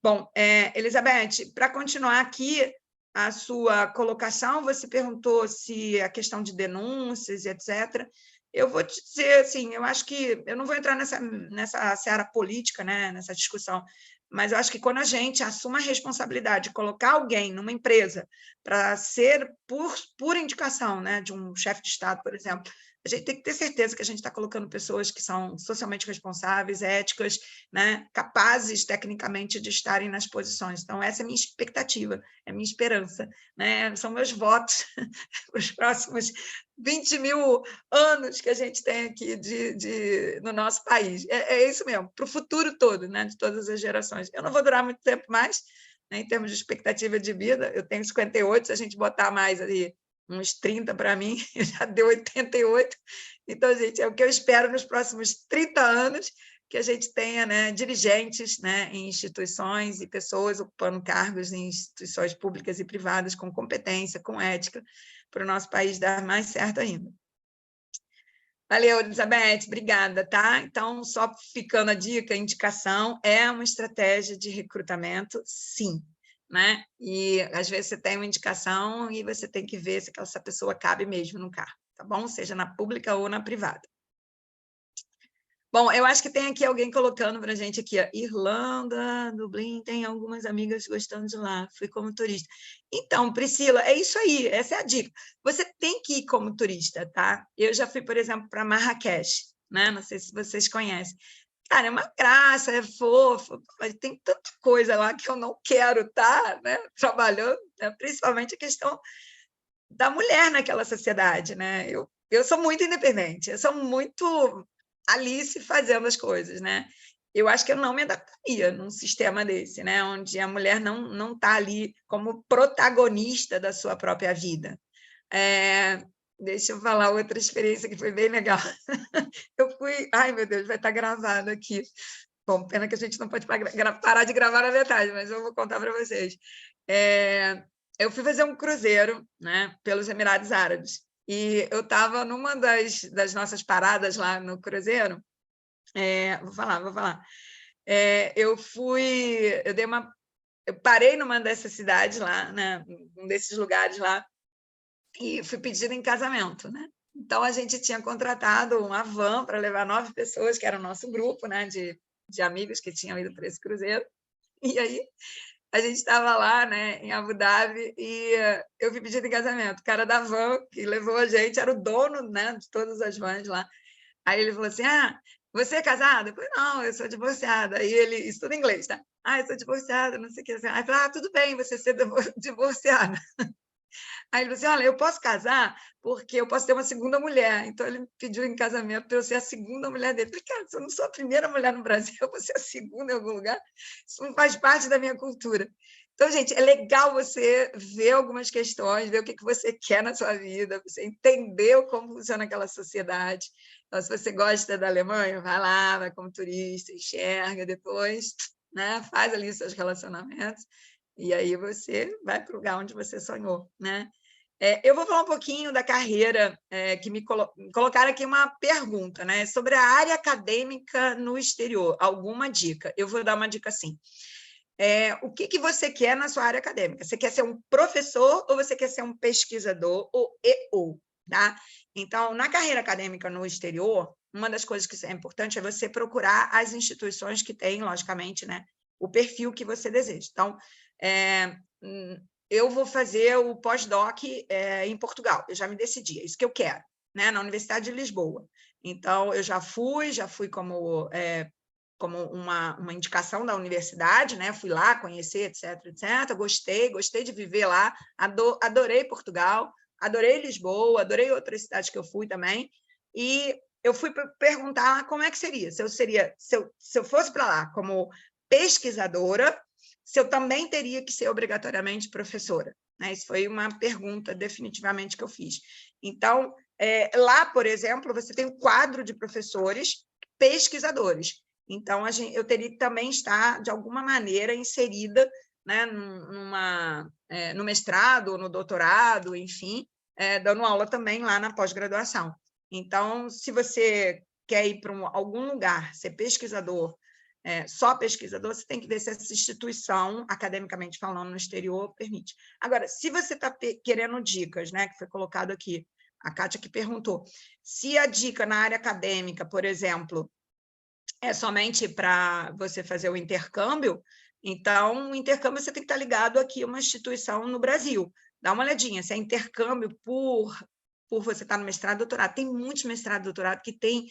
Bom, Elizabeth, para continuar aqui a sua colocação, você perguntou se a questão de denúncias e etc. Eu vou te dizer, assim, eu acho que eu não vou entrar nessa seara política, né, nessa discussão, mas eu acho que quando a gente assume a responsabilidade de colocar alguém numa empresa para ser por indicação, né, de um chefe de Estado, por exemplo, a gente tem que ter certeza que a gente está colocando pessoas que são socialmente responsáveis, éticas, né, capazes tecnicamente de estarem nas posições. Então, essa é a minha expectativa, é a minha esperança, né? São meus votos para os próximos 20 mil anos que a gente tem aqui no nosso país. É isso mesmo, para o futuro todo, né, de todas as gerações. Eu não vou durar muito tempo mais, né, em termos de expectativa de vida, eu tenho 58, se a gente botar mais ali uns 30 para mim, já deu 88. Então, gente, é o que eu espero nos próximos 30 anos, que a gente tenha, né, dirigentes, né, em instituições e pessoas ocupando cargos em instituições públicas e privadas com competência, com ética, para o nosso país dar mais certo ainda. Valeu, Elizabeth, obrigada, tá? Então, só ficando a dica, a indicação é uma estratégia de recrutamento, sim, né? E às vezes você tem uma indicação e você tem que ver se essa pessoa cabe mesmo no cargo, tá bom? Seja na pública ou na privada. Bom, eu acho que tem aqui alguém colocando para a gente aqui, ó, Irlanda, Dublin, tem algumas amigas gostando de lá, fui como turista. Então, Priscila, é isso aí, essa é a dica. Você tem que ir como turista, tá? Eu já fui, por exemplo, para Marrakech, né? Não sei se vocês conhecem. Cara, é uma graça, é fofo, mas tem tanta coisa lá que eu não quero estar, né, trabalhando, né? Principalmente a questão da mulher naquela sociedade, né? Eu sou muito independente, eu sou muito Alice fazendo as coisas, né? Eu acho que eu não me adaptaria num sistema desse, né? Onde a mulher não está ali como protagonista da sua própria vida. Deixa eu falar outra experiência que foi bem legal. Eu fui... Ai, meu Deus, vai estar gravado aqui. Bom, pena que a gente não pode parar de gravar na metade, mas eu vou contar para vocês. Eu fui fazer um cruzeiro, né, pelos Emirados Árabes, e eu estava numa das nossas paradas lá no cruzeiro. Vou falar. Eu parei numa dessas cidades lá, né, um desses lugares lá, e fui pedida em casamento, né? Então, a gente tinha contratado uma van para levar 9 pessoas, que era o nosso grupo, né, de amigos que tinham ido para esse cruzeiro. E aí, a gente estava lá, né, em Abu Dhabi, e eu fui pedida em casamento. O cara da van que levou a gente era o dono, né, de todas as vans lá. Aí ele falou assim: você é casada? Eu falei: não, eu sou divorciada. Aí ele, isso tudo em inglês, tá? Eu sou divorciada, não sei o que. Aí eu falei: tudo bem, você ser divorciada. Aí ele falou assim: olha, eu posso casar porque eu posso ter uma segunda mulher. Então, ele me pediu em casamento para eu ser a segunda mulher dele. Eu falei: cara, se eu não sou a primeira mulher no Brasil, eu vou ser a segunda em algum lugar. Isso não faz parte da minha cultura. Então, gente, é legal você ver algumas questões, ver o que você quer na sua vida, você entender como funciona aquela sociedade. Então, se você gosta da Alemanha, vai lá, vai como turista, enxerga depois, né? Faz ali seus relacionamentos, e aí você vai para o lugar onde você sonhou, né? Eu vou falar um pouquinho da carreira, que me colocaram aqui uma pergunta, né, sobre a área acadêmica no exterior. Alguma dica? Eu vou dar uma dica assim. O que você quer na sua área acadêmica? Você quer ser um professor ou você quer ser um pesquisador ou, tá? Então, na carreira acadêmica no exterior, uma das coisas que é importante é você procurar as instituições que têm, logicamente, né, o perfil que você deseja. Então, eu vou fazer o pós-doc em Portugal, eu já me decidi, é isso que eu quero, né, na Universidade de Lisboa. Então, eu já fui como uma indicação da universidade, né? Fui lá conhecer, etc. Gostei de viver lá, adorei Portugal, adorei Lisboa, adorei outras cidades que eu fui também, e eu fui perguntar como é que seria, se eu fosse para lá como pesquisadora, se eu também teria que ser obrigatoriamente professora, né? Isso foi uma pergunta definitivamente que eu fiz. Então, lá, por exemplo, você tem um quadro de professores pesquisadores. Então, eu teria que também estar, de alguma maneira, inserida, né, no mestrado, no doutorado, enfim, dando aula também lá na pós-graduação. Então, se você quer ir para algum lugar, ser pesquisador, só pesquisador, você tem que ver se essa instituição, academicamente falando, no exterior, permite. Agora, se você está querendo dicas, né, que foi colocado aqui, a Kátia que perguntou, se a dica na área acadêmica, por exemplo, é somente para você fazer o intercâmbio, então, o intercâmbio você tem que estar ligado aqui a uma instituição no Brasil. Dá uma olhadinha, se é intercâmbio por você estar no mestrado e doutorado. Tem muitos mestrado e doutorado que tem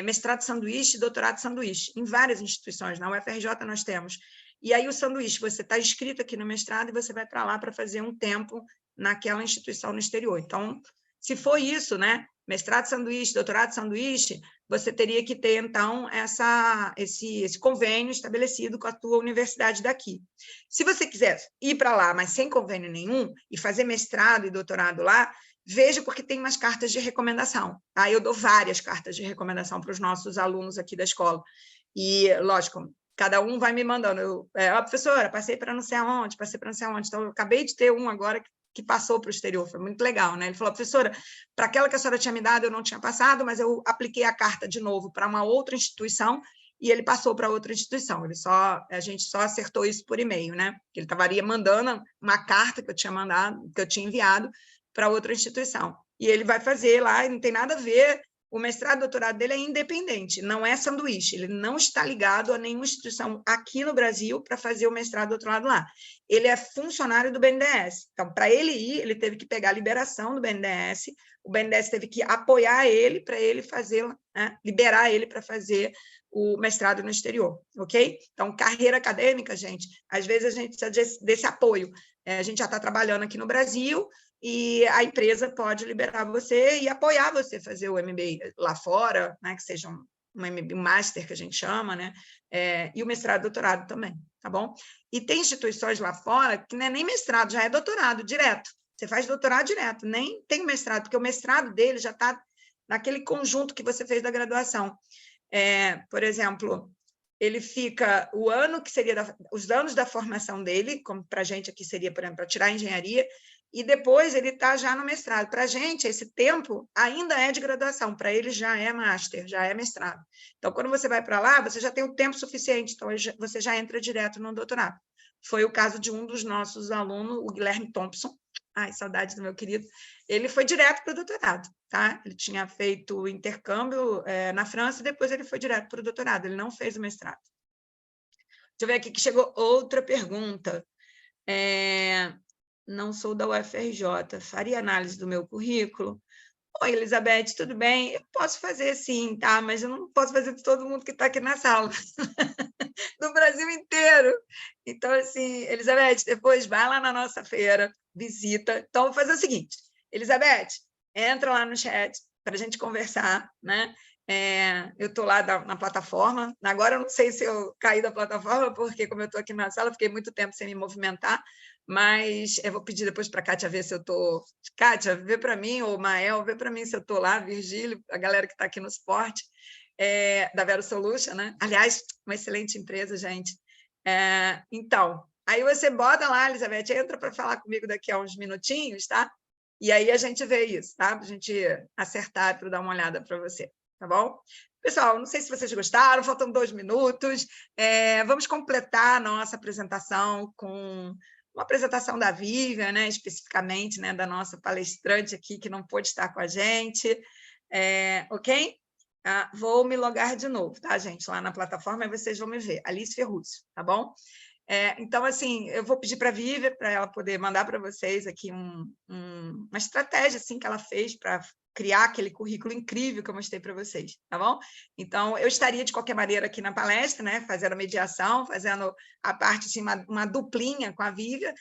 mestrado sanduíche e doutorado sanduíche, em várias instituições. Na UFRJ nós temos. E aí o sanduíche, você está inscrito aqui no mestrado e você vai para lá para fazer um tempo naquela instituição no exterior. Então, se for isso, né? Mestrado sanduíche, doutorado sanduíche, você teria que ter, então, esse convênio estabelecido com a tua universidade daqui. Se você quiser ir para lá, mas sem convênio nenhum, e fazer mestrado e doutorado lá, veja porque tem umas cartas de recomendação. Tá? Eu dou várias cartas de recomendação para os nossos alunos aqui da escola. E, lógico, cada um vai me mandando. Professora, passei para não sei aonde, passei para não sei aonde. Então, eu acabei de ter um agora que passou para o exterior, foi muito legal, né? Ele falou: professora, para aquela que a senhora tinha me dado, eu não tinha passado, mas eu apliquei a carta de novo para uma outra instituição e ele passou para outra instituição. A gente só acertou isso por e-mail, né? Ele estaria mandando uma carta que eu tinha enviado para outra instituição. E ele vai fazer lá, e não tem nada a ver. O mestrado e doutorado dele é independente, não é sanduíche, ele não está ligado a nenhuma instituição aqui no Brasil para fazer o mestrado e doutorado lá. Ele é funcionário do BNDES. Então, para ele ir, ele teve que pegar a liberação do BNDES, o BNDES teve que apoiar ele para ele fazer, né, liberar ele para fazer o mestrado no exterior, ok? Então, carreira acadêmica, gente, às vezes a gente precisa desse apoio. A gente já está trabalhando aqui no Brasil, e a empresa pode liberar você e apoiar você a fazer o MBA lá fora, né, que seja um MBA, um master que a gente chama, né, e o mestrado e doutorado também, tá bom? E tem instituições lá fora que não é nem mestrado, já é doutorado direto. Você faz doutorado direto, nem tem mestrado, porque o mestrado dele já está naquele conjunto que você fez da graduação. Por exemplo, ele fica o ano que seria os anos da formação dele, como para a gente aqui seria, por exemplo, para tirar a engenharia, e depois ele está já no mestrado. Para a gente, esse tempo ainda é de graduação, para ele já é master, já é mestrado. Então, quando você vai para lá, você já tem o tempo suficiente, então você já entra direto no doutorado. Foi o caso de um dos nossos alunos, o Guilherme Thompson. Ai, saudade do meu querido. Ele foi direto para o doutorado, tá? Ele tinha feito intercâmbio na França e depois ele foi direto para o doutorado. Ele não fez o mestrado. Deixa eu ver aqui que chegou outra pergunta. Não sou da UFRJ. Faria análise do meu currículo? Oi, Elizabeth, tudo bem? Eu posso fazer sim, tá? Mas eu não posso fazer de todo mundo que está aqui na sala. Do Brasil inteiro. Então, assim, Elizabeth, depois vai lá na nossa feira, visita. Então, vou fazer o seguinte, Elizabeth, entra lá no chat para a gente conversar, né? Eu estou lá na plataforma. Agora, eu não sei se eu caí da plataforma, porque como eu estou aqui na sala, fiquei muito tempo sem me movimentar, mas eu vou pedir depois para a Kátia ver se eu estou... Kátia, vê para mim, ou Mael, vê para mim se eu estou lá, Virgílio, a galera que está aqui no suporte, da Vero Solution, né? Aliás, uma excelente empresa, gente. Então, aí você bota lá, Elizabeth, entra para falar comigo daqui a uns minutinhos, tá? E aí a gente vê isso, tá? Para a gente acertar, para dar uma olhada para você, tá bom? Pessoal, não sei se vocês gostaram, faltam 2 minutos. Vamos completar a nossa apresentação com uma apresentação da Vivian, né? Especificamente, né? Da nossa palestrante aqui, que não pôde estar com a gente. Ok? Vou me logar de novo, tá, gente? Lá na plataforma, e vocês vão me ver. Alice Ferruzzo, tá bom? Então, assim, eu vou pedir para a Vivian, para ela poder mandar para vocês aqui uma estratégia assim, que ela fez para criar aquele currículo incrível que eu mostrei para vocês, tá bom? Então, eu estaria, de qualquer maneira, aqui na palestra, né, fazendo a mediação, fazendo a parte, assim, uma duplinha com a Vivian,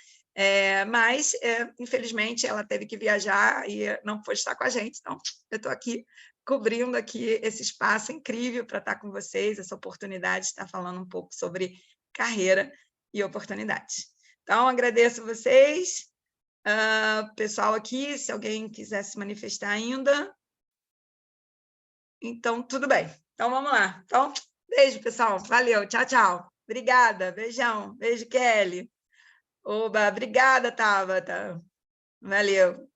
mas, infelizmente, ela teve que viajar e não pôde estar com a gente, então eu estou aqui cobrindo aqui esse espaço incrível para estar com vocês, essa oportunidade de estar falando um pouco sobre carreira e oportunidades. Então, agradeço vocês, pessoal aqui, se alguém quiser se manifestar ainda. Então, tudo bem. Então, vamos lá. Então, beijo, pessoal. Valeu. Tchau, tchau. Obrigada. Beijão. Beijo, Kelly. Oba, obrigada, Tabata. Valeu.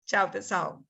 Tchau, pessoal.